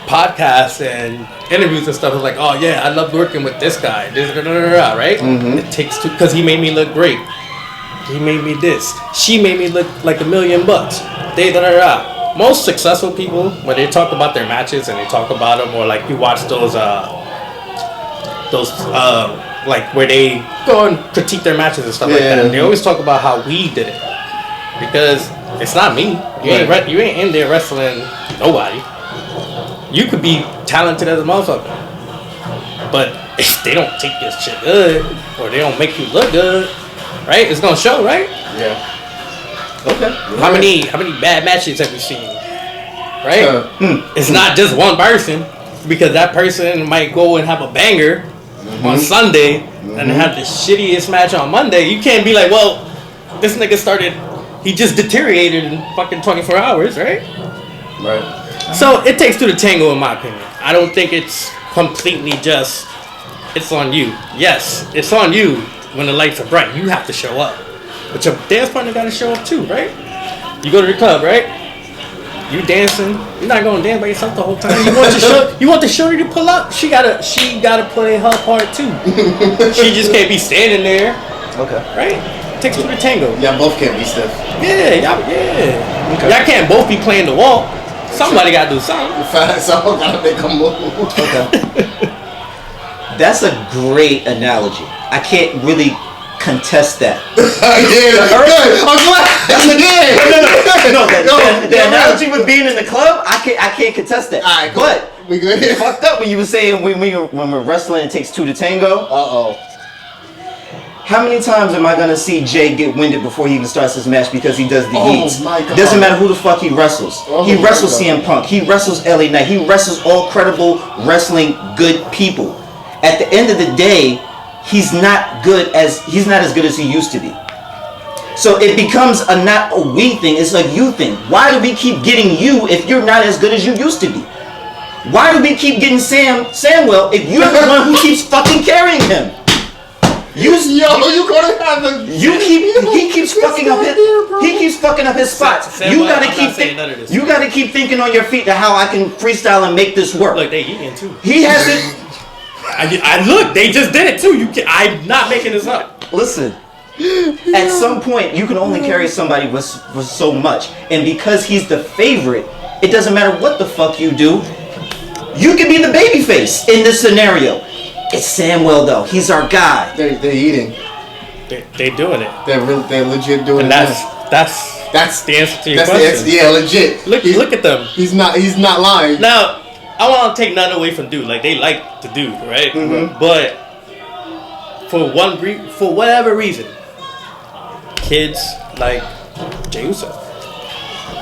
podcasts and interviews and stuff, it's like, oh yeah, I love working with this guy, right? It takes two, because he made me look great. He made me this. She made me look like $1 million. Most successful people, when they talk about their matches and they talk about them, or like you watch those like where they go and critique their matches and stuff like that. And they always talk about how we did it, because it's not me. You ain't in there wrestling nobody. You could be talented as a motherfucker, but if they don't take this shit good, or they don't make you look good, right? It's gonna show, right? Yeah. Okay. How many bad matches have we seen? Right? It's not just one person, because that person might go and have a banger on Sunday and have the shittiest match on Monday. You can't be like, well, this nigga he just deteriorated in fucking 24 hours, right? Right. So it takes two to tango, in my opinion. I don't think it's completely just it's on you. Yes, it's on you when the lights are bright. You have to show up. But your dance partner got to show up too, right? You go to the club, right? You dancing. You're not going to dance by yourself the whole time. You want the shorty to pull up? She gotta play her part too. She just can't be standing there. Okay. Right? Takes two to tango. Y'all both can't be stiff. Yeah, y'all can't both be playing the wall. Somebody gotta do something. Someone gotta make a move. Okay. That's a great analogy. I can't really contest that. Yeah, good. I'm glad. The analogy with being in the club, I can't contest that. All right, cool. But we good. you fucked up when you were saying when we're wrestling, it takes two to tango. How many times am I gonna see Jay get winded before he even starts his match because he does the heats? My God. Doesn't matter who the fuck he wrestles. He wrestles CM Punk. He wrestles LA Knight. He wrestles all credible wrestling good people. At the end of the day, he's not as good as he used to be. So it becomes not a we thing. It's a you thing. Why do we keep getting you if you're not as good as you used to be? Why do we keep getting Samuel if you're the one who keeps fucking carrying him? He keeps fucking up his spots. You gotta keep thinking on your feet to how I can freestyle and make this work. Look, they eating too. He has it. I look, they just did it too. I'm not making this up. Listen, at some point you can only carry somebody with so much, and because he's the favorite, it doesn't matter what the fuck you do. You can be the babyface in this scenario. It's Samuel though. He's our guy. They're eating. They're doing it. They're legit doing and it. That's the answer to your question. Yeah, legit. Look at them. He's not lying. Now, I want to take nothing away from Dude. Like, they like the Dude, right? Mm-hmm. But for whatever reason, kids like Jey Uso.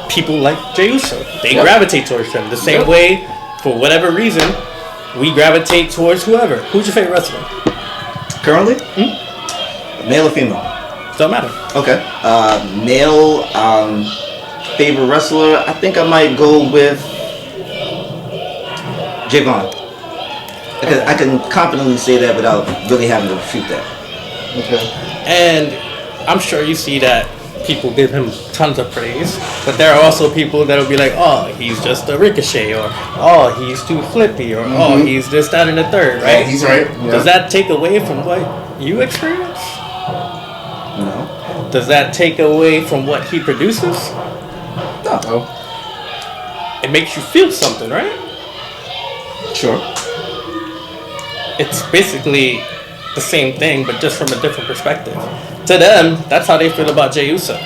People like Jey Uso. They gravitate towards him the same way. For whatever reason, we gravitate towards whoever. Who's your favorite wrestler? Currently? Male or female? Don't matter. Okay. Male favorite wrestler. I think I might go with Javon. I can confidently say that without really having to refute that. Okay. And I'm sure you see that people give him tons of praise, but there are also people that'll be like, oh, he's just a Ricochet, or oh, he's too flippy, or oh, he's this, that, and the third, right? Yeah, he's right. Yeah. Does that take away from what you experience? No. Does that take away from what he produces? No. It makes you feel something, right? Sure. It's basically the same thing, but just from a different perspective. To them, that's how they feel about Jey Uso.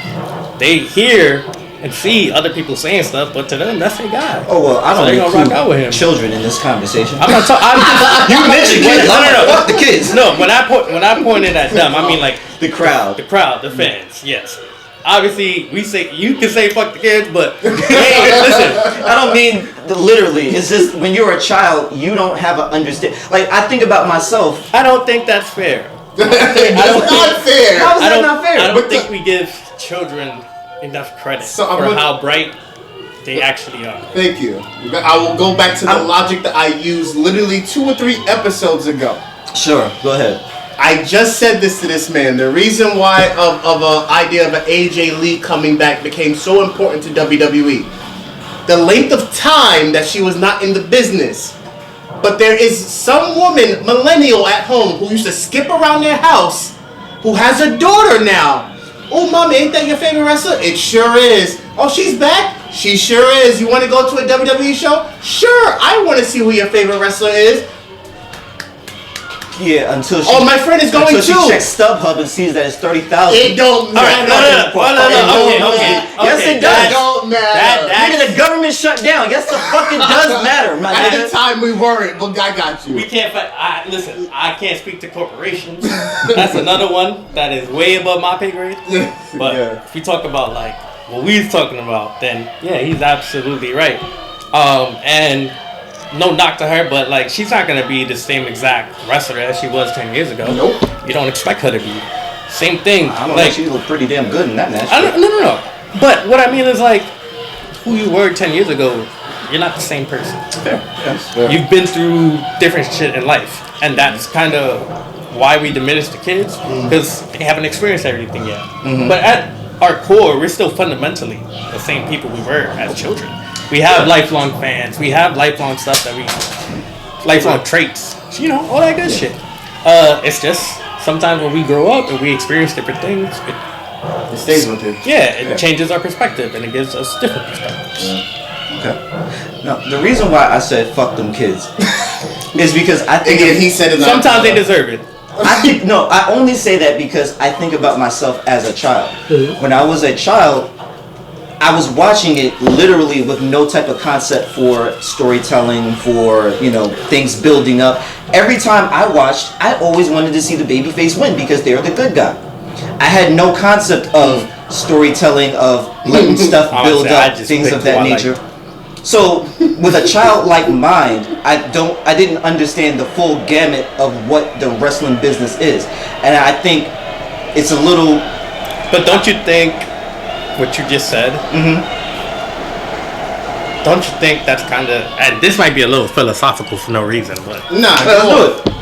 They hear and see other people saying stuff, but to them, that's their guy. Oh well, I don't so include rock out with him. children in this conversation. I'm not talking. You mentioned kids. No. Fuck the kids. No, when I pointed at them, I mean like the crowd, the fans. Yes. Obviously, you can say fuck the kids, but hey, listen. I don't mean literally. It's just when you're a child, you don't have an understand. Like I think about myself. I don't think that's fair. That's not fair. How is that not fair? I don't think we give children enough credit for how bright they actually are. Thank you. I will go back to the logic that I used literally 2 or 3 episodes ago. Sure, go ahead. I just said this to this man. The reason why of an idea of an AJ Lee coming back became so important to WWE. The length of time that she was not in the business. But there is some woman, millennial at home, who used to skip around their house, who has a daughter now. Oh, mommy, ain't that your favorite wrestler? It sure is. Oh, she's back? She sure is. You want to go to a WWE show? Sure, I want to see who your favorite wrestler is. Yeah, until she. Oh, my friend is going too. Until she checks StubHub and sees that it's 30,000. It don't matter. No. Okay. Yes, it does. It don't matter. Nigga, the government shut down. Yes, the fucking does matter, my At nigga. the time we weren't, but I got you. We can't. Listen, I can't speak to corporations. That's another one that is way above my pay grade. But if we talk about like what we're talking about, then yeah, he's absolutely right. And no knock to her, but like she's not gonna be the same exact wrestler as she was 10 years ago. Nope. You don't expect her to be. Same thing. I don't like, know. She looked pretty damn good in that match. No. But what I mean is like who you were 10 years ago you're not the same person. Yeah. You've been through different shit in life, and that's kind of why we diminish the kids, because they haven't experienced everything yet. But at our core, we're still fundamentally the same people we were as children. We have lifelong fans. We have lifelong stuff lifelong traits. All that good shit. It's just sometimes when we grow up and we experience different things, It stays with you. it changes our perspective and it gives us different perspectives. Okay. Now, the reason why I said fuck them kids is because I think Again, he said it. Sometimes they deserve it. I only say that because I think about myself as a child. When I was a child, I was watching it literally with no type of concept for storytelling, for things building up. Every time I watched, I always wanted to see the babyface win because they're the good guy. I had no concept of storytelling, of letting stuff build up, things of that nature. So with a childlike mind, I didn't understand the full gamut of what the wrestling business is, and I think it's a little. But don't you think what you just said? Don't you think that's kind of, and this might be a little philosophical for no reason, but Nah, let's do it.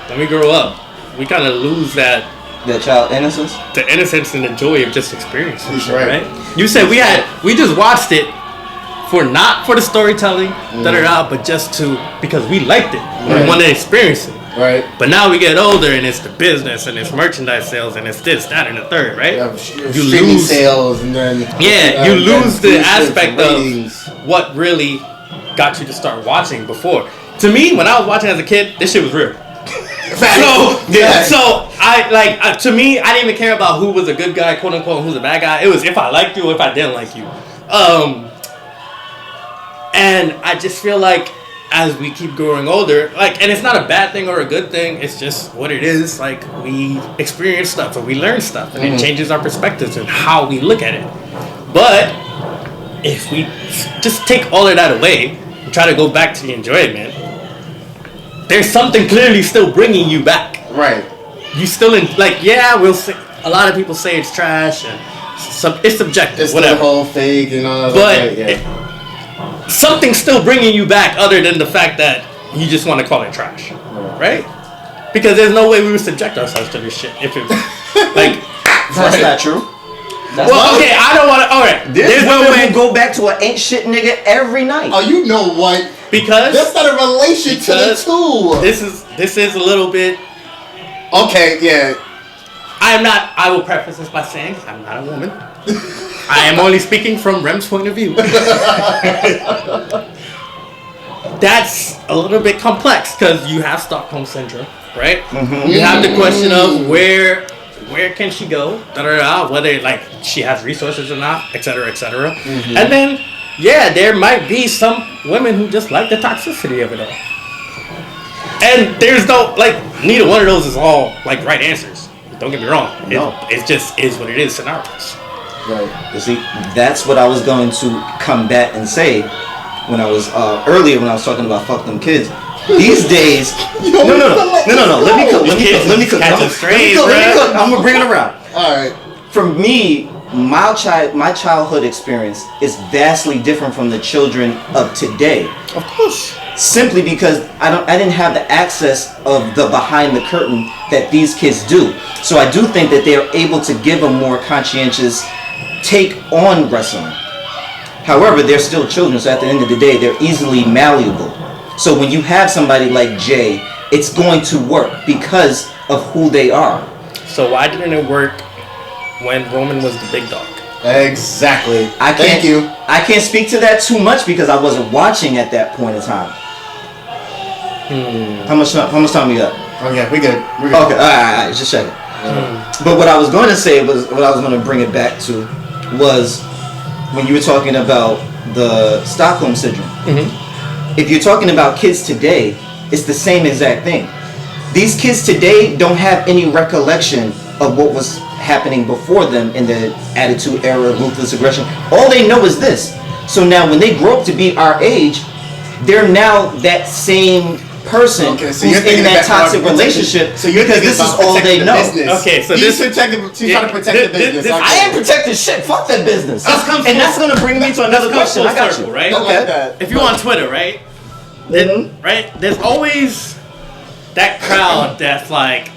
when we grow up, we kind of lose that child innocence. the innocence and the joy of just experiencing That's shit, right. right? You said we just watched it not for the storytelling, but just because we liked it. We wanted to experience it. Right. But now we get older and it's the business and it's merchandise sales and it's this, that, and the third, right? You streaming sales and then you lose the aspect ratings. of what really got you to start watching before. To me, when I was watching as a kid, this shit was real. To me, I didn't even care about who was a good guy, quote unquote, who's a bad guy. It was if I liked you or if I didn't like you. And I just feel like as we keep growing older, and it's not a bad thing or a good thing, it's just what it is. We experience stuff and we learn stuff and it changes our perspectives and how we look at it. But if we just take all of that away and try to go back to the enjoyment, there's something clearly still bringing you back. Right. You still we'll say, a lot of people say it's trash and it's subjective, It's whatever. the whole fake and all that. But something's still bringing you back other than the fact that you just want to call it trash, right? Because there's no way we would subject ourselves to this shit if it That's not true. I don't want to. All right, There's no way go back to an ain't shit nigga every night. Oh, you know what? because That's not a relation to the two. This is a little bit. Okay, yeah. I will preface this by saying I'm not a woman. I am only speaking from Rem's point of view. That's a little bit complex because you have Stockholm syndrome, right? Mm-hmm. You have the question of where can she go, whether she has resources or not, etc., etc. Mm-hmm. And then there might be some women who just like the toxicity of it all. And there's no neither one of those is all right answers. Don't get me wrong. It just is what it is. Scenarios. Right. You see, that's what I was going to combat and say when I was earlier when I was talking about fuck them kids. These days, no. Let me cook. I'm gonna bring it around. All right. For me, my childhood experience is vastly different from the children of today. Of course. Simply because I didn't have the access of the behind the curtain that these kids do. So I do think that they're able to give a more conscientious take on wrestling. However, they're still children, so at the end of the day, they're easily malleable. So when you have somebody like Jay, it's going to work because of who they are. So why didn't it work when Roman was the big dog? Exactly. Thank you. I can't speak to that too much because I wasn't watching at that point in time. How much time we got? Okay, we good. Okay, all right, just checking. But what I was going to say was, what I was going to bring it back to was when you were talking about the Stockholm Syndrome. Mm-hmm. If you're talking about kids today, it's the same exact thing. These kids today don't have any recollection of what was happening before them in the Attitude Era, ruthless aggression. All they know is this. So now when they grow up to be our age, they're now that same person Okay, so who's you're thinking in that about toxic relationship So you're because thinking this is about all they protecting the know. business. Okay, so She's this- trying to protect the business. this- I ain't protecting shit. Fuck that business. This comes and full- that's gonna bring me to another This comes question. full I got circle, you. right? Don't Okay. like that. If you're on Twitter, right? Right? There's always that crowd that's like,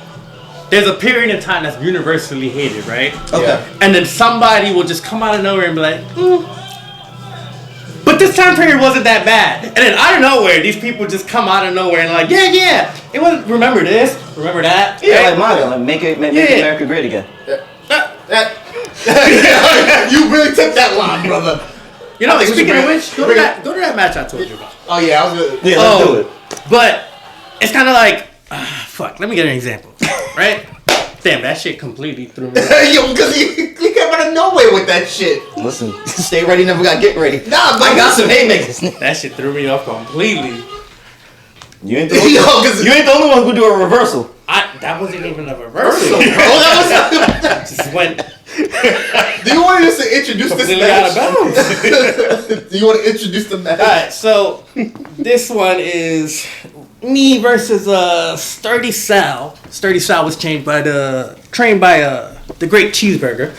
there's a period of time that's universally hated, right? Okay. Yeah. And then somebody will just come out of nowhere and be like, but this time period wasn't that bad. And then out of nowhere, these people just come out of nowhere and like, yeah, it wasn't, remember this, remember that. Yeah, right? like MAGA, like make Yeah. America great again. You really took that line, brother. You know, I think we speaking should of bring- which, bring go to that match I told you about. Oh yeah, I was good. Yeah, let's do it. But it's kind of like, fuck, let me get an example, right? Damn, that shit completely threw me. Yo, because you came out of nowhere with that shit. Listen, stay ready, never got get ready. Nah, but I got some haymakers. That shit threw me off completely. You ain't the Yo, 'cause- you ain't the only one who do a reversal. That wasn't even a reversal, bro. that Just went do you want us to introduce this completely out of match? bounds. Do you want to introduce the match? Alright, so this one is me versus Sturdy Sal. Sturdy Sal was trained by the Great Cheeseburger.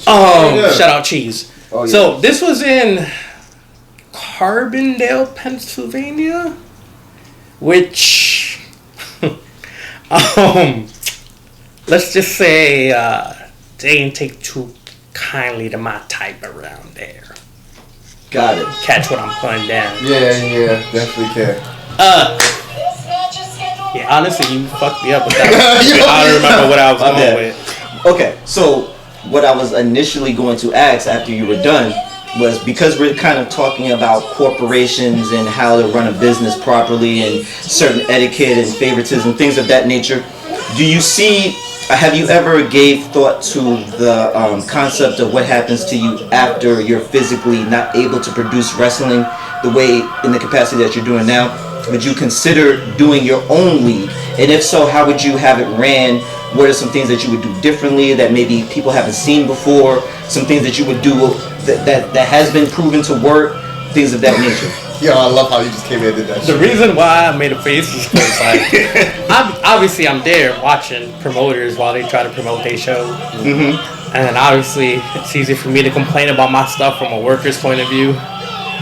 Yeah. Shout out Cheese. Oh, yeah. So this was in Carbondale, Pennsylvania, which let's just say they didn't take too kindly to my type around there. Got it. Catch what I'm putting down. Yeah, definitely can. Yeah, honestly, you fucked me up with that. I don't remember what I was going bad. with. Okay, so what I was initially going to ask after you were done was, because we're kind of talking about corporations and how to run a business properly and certain etiquette and favoritism, things of that nature. Do you see, have you ever gave thought to the concept of what happens to you after you're physically not able to produce wrestling the way, in the capacity that you're doing now? Would you consider doing your own league? And if so, how would you have it ran? What are some things that you would do differently that maybe people haven't seen before? Some things that you would do that has been proven to work? Things of that nature. Yo, I love how you just came in and did that The shit. reason why I made a face is because, like, obviously I'm there watching promoters while they try to promote their show. Mm-hmm. And obviously it's easy for me to complain about my stuff from a worker's point of view,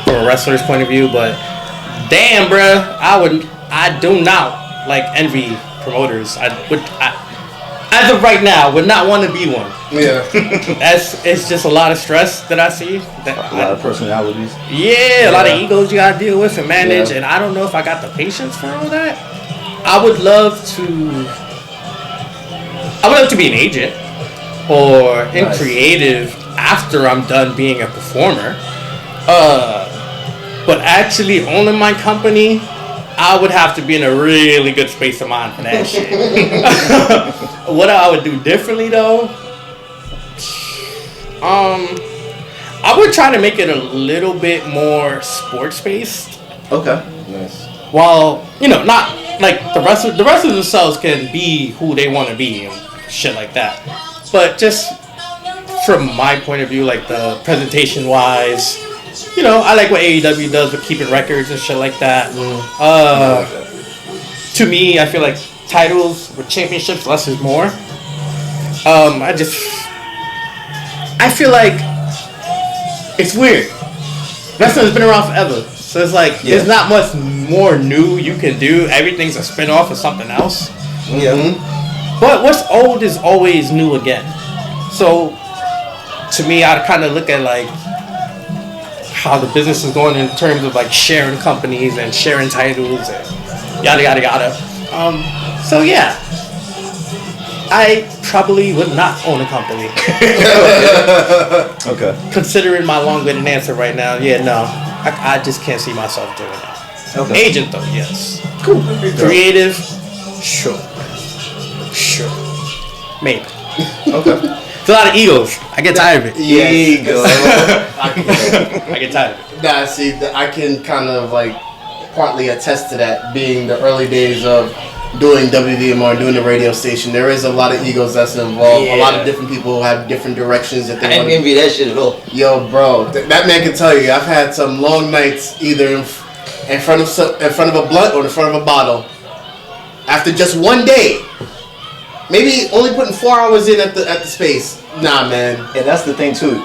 from a wrestler's point of view, but damn, bruh, I do not like envy promoters. As of right now, would not want to be one. Yeah. It's just a lot of stress that I see. A lot of personalities. Yeah, a lot of egos you gotta deal with and manage, Yeah. and I don't know if I got the patience for all that. I would love to be an agent or in Nice. creative after I'm done being a performer. But actually owning my company, I would have to be in a really good space of mind for that shit. What I would do differently though, I would try to make it a little bit more sports based. Okay. Nice. While, not like the wrestlers themselves can be who they want to be and shit like that. But just from my point of view, like the presentation wise, I like what AEW does with keeping records and shit like that. To me, I feel like titles with championships, less is more. I feel like it's weird. Wrestling's been around forever. So it's like, there's not much more new you can do. Everything's a spin-off of something else. Yeah. But what's old is always new again. So, to me, I kind of look at like how the business is going in terms of like sharing companies and sharing titles and yada yada yada. So yeah, I probably would not own a company. Okay. Considering my long-winded answer right now, yeah, no, I just can't see myself doing that. Okay. Agent though, yes. Cool. Creative, sure, maybe. Okay. It's a lot of egos. I get tired of it. Ego. I get tired of it. Nah, see, I can kind of like partly attest to that, being the early days of doing WVMR, doing the radio station. There is a lot of egos that's involved. A lot of different people have different directions that I they didn't want. envy that shit at all. Yo, bro, that man can tell you, I've had some long nights either in front of a blunt or in front of a bottle, after just one day, maybe only putting 4 hours in at the space. Nah, man. And that's the thing too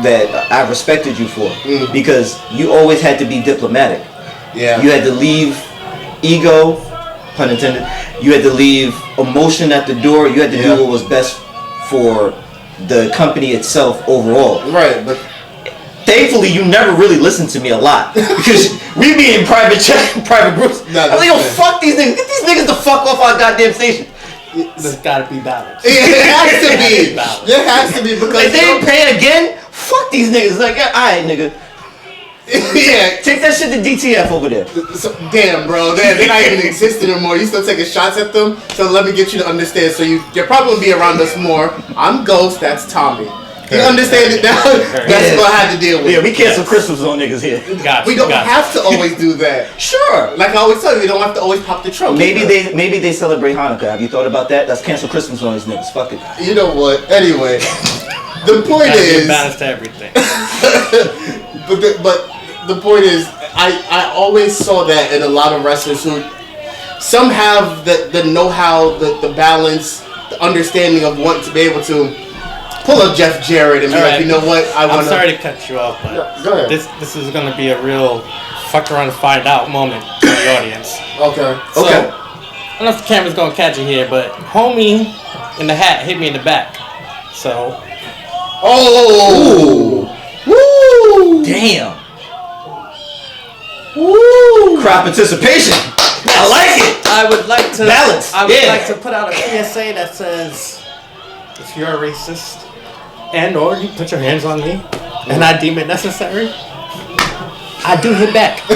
that I respected you for, because you always had to be diplomatic. Yeah. You had to leave ego, pun intended. You had to leave emotion at the door. You had to do what was best for the company itself overall. Right, but thankfully you never really listened to me a lot, because we be in private groups. Nah, I'm like, yo, fuck these niggas. Get these niggas the fuck off our goddamn station. There's gotta be balance. it has to be. It has to be because Like, they ain't paying again. Fuck these niggas. Like, alright, nigga. yeah. Take that shit to DTF over there. So, damn, bro, they're not even existing anymore. You still taking shots at them? So let me get you to understand. So you're probably gonna be around us more. I'm Ghost. That's Tommy. You understand it now? That's what I had to deal with. Yeah, we cancel Christmas on niggas here. Gotcha, We don't have to always do that. Sure. Like I always tell you, we don't have to always pop the trunk. Maybe they celebrate Hanukkah. Have you thought about that? Let's cancel Christmas on these niggas. Fuck it. You know what? Anyway, the point Gotta be a is. balance to everything. But the point is, I always saw that in a lot of wrestlers who some have the know-how, the balance, the understanding of wanting to be able to pull up Jeff Jarrett and be like, you know what, I'm sorry to cut you off, but Yeah, go ahead. this is gonna be a real fuck around and find out moment for the audience. Okay. So, I don't know if the camera's gonna catch it here, but homie in the hat hit me in the back. So. Oh. Woo. Damn. Woo. Crowd participation. I like it. I would like to balance. I would like to put out a PSA that says, if you're a racist and or you put your hands on me and I deem it necessary, I do hit back. I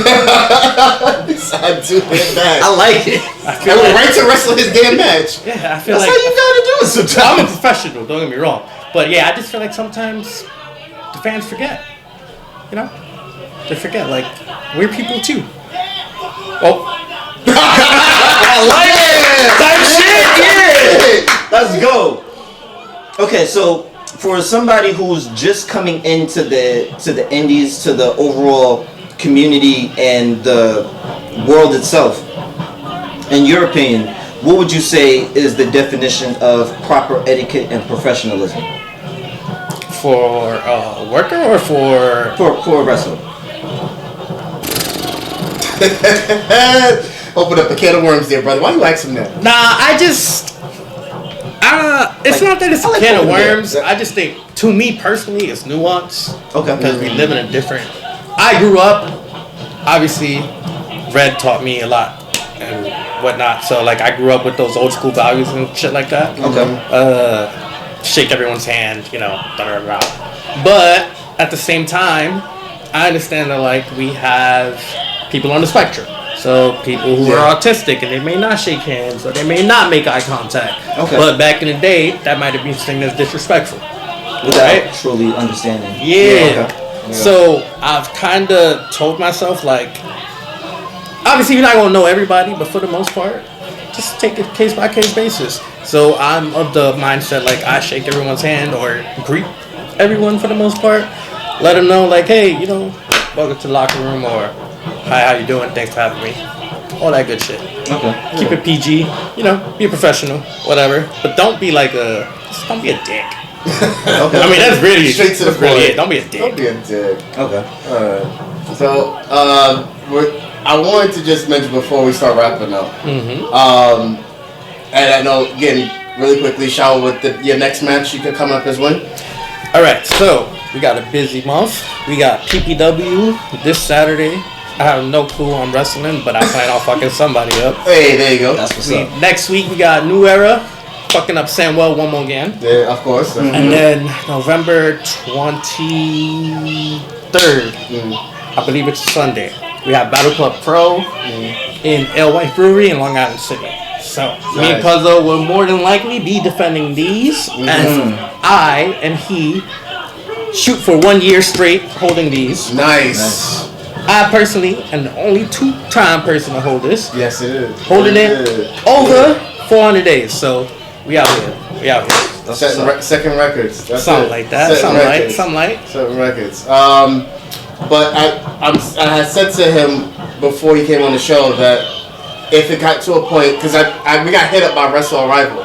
do hit back. I like it. I went right to wrestle his damn match. Yeah, I feel That's like how you gotta do it sometimes. I'm a professional, don't get me wrong. But yeah, I just feel like sometimes the fans forget. You know? They forget, like, we're people too. Oh. I like it. Type shit. Yeah. Let's go. Okay, so for somebody who's just coming into the indies, to the overall community and the world itself, in your opinion, what would you say is the definition of proper etiquette and professionalism For a worker or for a wrestler? Open up a can of worms there, brother. Why you asking that? Nah, it's not that it's a can of worms. I just think, to me personally, it's nuance. Okay. Because we live in a different. I grew up, obviously, Red taught me a lot and whatnot. So, like, I grew up with those old school values and shit like that. Okay. Shake everyone's hand, you know, thunder around. But at the same time, I understand that, like, we have people on the spectrum. So people who are autistic and they may not shake hands or they may not make eye contact. Okay. But back in the day, that might have been seen as disrespectful. Without truly understanding. Yeah. Okay. So I've kind of told myself, like, obviously you're not going to know everybody, but for the most part, just take it case by case basis. So I'm of the mindset, like, I shake everyone's hand or greet everyone for the most part. Let them know, like, hey, you know, welcome to the locker room, or hi, how you doing? Thanks for having me. All that good shit. Okay. Keep it PG. You know, be a professional, whatever. But don't be like just don't be a dick. Okay. I mean, that's really Straight to the that's really point. it. Don't be a dick. Don't be a dick. Okay. Alright. So, I wanted to just mention before we start wrapping up. And I know, again, really quickly, shout out with your next match you could come up as win. All right, so we got a busy month. We got PPW this Saturday. I have no clue I'm wrestling, but I plan on fucking somebody up. Hey, there you go. That's what's up. Next week we got New Era, fucking up Samwell one more again. Yeah, of course. And then November 23rd, I believe it's a Sunday, we have Battle Club Pro in El White Brewery in Long Island City. So me and Cuzzo will more than likely be defending these, and I and he shoot for 1 year straight holding these. Nice. I personally am the only two-time person to hold this. Yes, it is. Holding it over 400 days. So we out here. We out here. Second records. That's Something it. like that. Setting Something records. like. Setting records. But I had said to him before he came on the show that if it got to a point, because we got hit up by Wrestle Arrival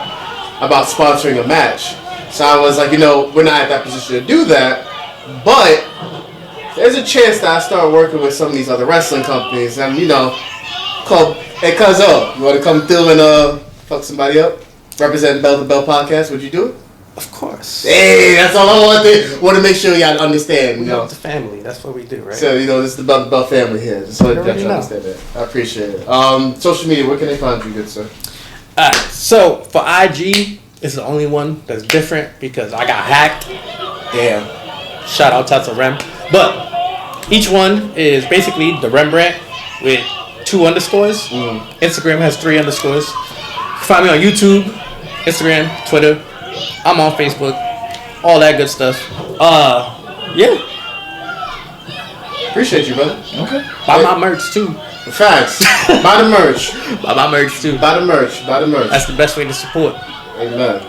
about sponsoring a match. So I was like, we're not at that position to do that, but there's a chance that I start working with some of these other wrestling companies, and called, hey Cuzzo, you want to come through and fuck somebody up? Represent Bell to Bell podcast, would you do it? Of course. Hey, that's all I want to make sure y'all understand. We love the family. That's what we do, right? So, this is the Bell to Bell family here. Just want to understand that. I appreciate it. Social media, where can they find you, good sir? Alright, so for IG, it's the only one that's different because I got hacked. Damn. Shout out to Rem. But each one is basically the Rembrandt with 2 underscores. Instagram has 3 underscores. Find me on YouTube, Instagram, Twitter. I'm on Facebook. All that good stuff. Yeah. Appreciate you, brother. Okay. Buy my merch too. Facts. Buy the merch. Buy my merch too. Buy the merch. Buy the merch. That's the best way to support. Amen.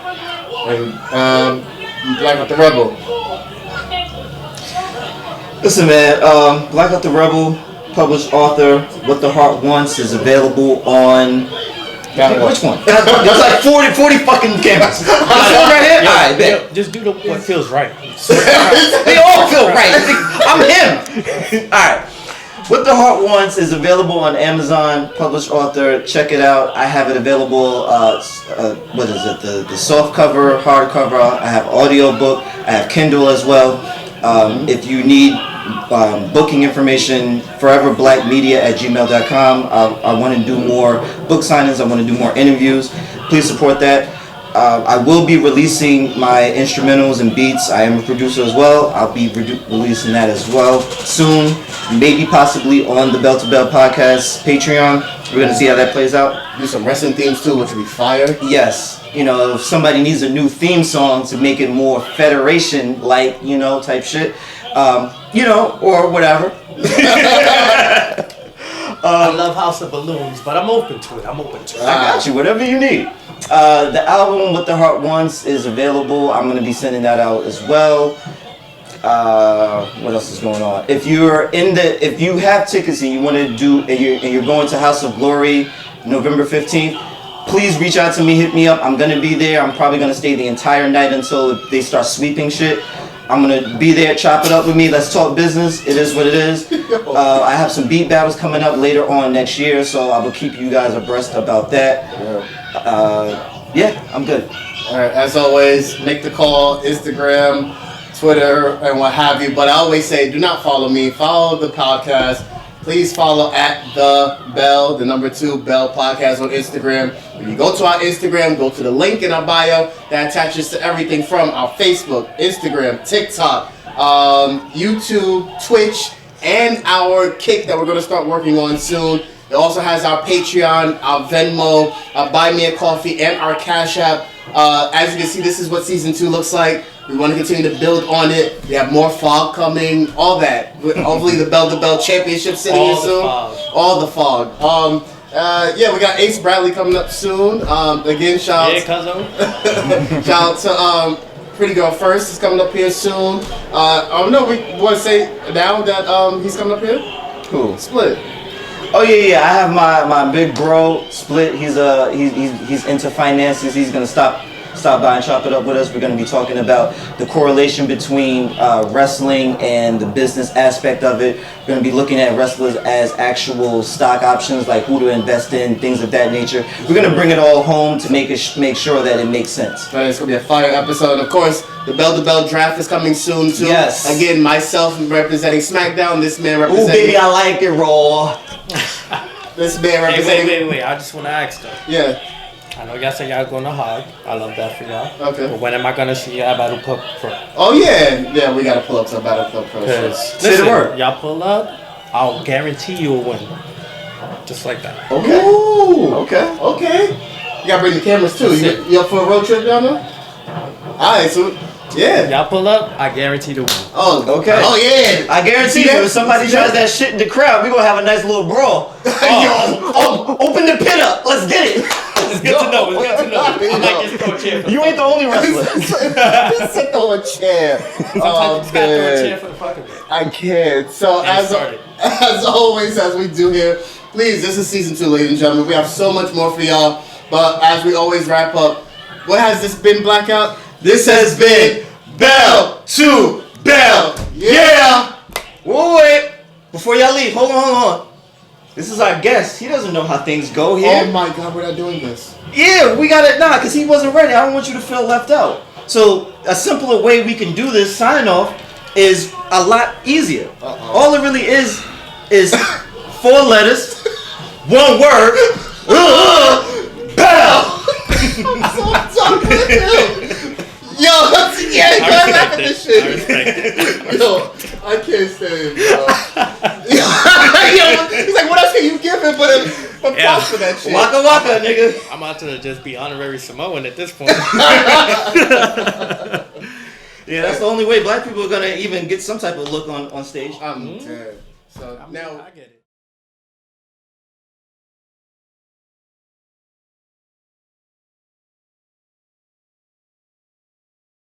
And Blackout the Rebel. Listen, man. Blackout the Rebel, published author. What the Heart Wants is available on. Which one? There's like 40 fucking cameras. This one right here? Alright, bet. Just do what feels right. They all feel right. I'm him. Alright. What the Heart Wants is available on Amazon, published author. Check it out. I have it available, what is it? The soft cover, hard cover. I have audio book. I have Kindle as well. If you need booking information, foreverblackmedia@gmail.com. I want to do more book signings. I want to do more interviews. Please support that. I will be releasing my instrumentals and beats. I am a producer as well. I'll be releasing that as well soon. Maybe possibly on the Bell to Bell podcast Patreon. We're going to see how that plays out. Do some wrestling themes too, which would be fire. Yes. If somebody needs a new theme song to make it more Federation-like, type shit, or whatever. I love House of Balloons, but I'm open to it. I got you. Whatever you need. The album What the Heart Wants is available. I'm going to be sending that out as well. What else is going on? If you have tickets and you want to do, and you're going to House of Glory November 15th, please reach out to me, hit me up. I'm going to be there. I'm probably going to stay the entire night until they start sweeping shit. I'm going to be there, chop it up with me. Let's talk business. It is what it is. I have some beat battles coming up later on next year, so I will keep you guys abreast about that. Yeah, I'm good. All right, as always, make the call, Instagram, Twitter, and what have you. But I always say, do not follow me. Follow the podcast. Please follow @the number 2 Bell podcast on Instagram. If you go to our Instagram, go to the link in our bio that attaches to everything from our Facebook, Instagram, TikTok, YouTube, Twitch, and our Kick that we're going to start working on soon. It also has our Patreon, our Venmo, our Buy Me a Coffee, and our Cash App. As you can see, this is what Season 2 looks like. We want to continue to build on it. We have more fog coming, all that. Hopefully the Bell to Bell Championship sitting in soon. All the fog. We got Ace Bradley coming up soon. Again, shout out to Pretty Girl First is coming up here soon. We want to say now that he's coming up here? Who? Split. Oh yeah. I have my big bro Split. He's into finances. He's gonna stop by and chop it up with us. We're going to be talking about the correlation between wrestling and the business aspect of it. We're going to be looking at wrestlers as actual stock options, like who to invest in, things of that nature. We're going to bring it all home to make sure that it makes sense. Right, it's going to be a fire episode. And of course, the Bell to Bell draft is coming soon too. Yes. Again, myself representing SmackDown. This man representing. Oh baby, I like it raw. This man representing. Wait. I just want to ask though. Yeah. I know y'all say y'all going to hog. I love that for y'all. Okay. But when am I going to see y'all Battle Club Pro? Oh, yeah. Yeah, we got to pull up some Battle Club Pro. Listen, y'all pull up, I'll guarantee you'll win. Just like that. Okay. Ooh. Okay. You got to bring the cameras, too. You up for a road trip down there? All right, so... Yeah. Y'all pull up, I guarantee to win. Oh, okay. Oh, yeah. I guarantee you, if somebody tries that shit in the crowd, we're going to have a nice little brawl. Yo, open the pit up. Let's get it. It's good to know. It's good to know. I might just throw a chair. You ain't the only wrestler. Just sit on a chair. Sometimes Oh, you just gotta throw a chair man. for the fuck of it. I can't. So as always, as we do here, please, this is season 2, ladies and gentlemen. We have so much more for y'all. But as we always wrap up, what has this been, Blackout? This has been Bell to Bell. Yeah. Wait. Before y'all leave, hold on. This is our guest. He doesn't know how things go here. Oh my God, we're not doing this. Yeah, we got it now because he wasn't ready. I don't want you to feel left out. So a simpler way we can do this sign off is a lot easier. All it really is 4 letters, 1 word. Bell. I'm so done with him. Yo, yeah, go laugh at this shit. I respect it. Yo, I can't stand him, yo. Yo, he's like, what else can you give him but props for that shit? Waka waka, nigga. I'm about to just be honorary Samoan at this point. Yeah, that's the only way black people are gonna even get some type of look on stage. I'm dead. So now I get it.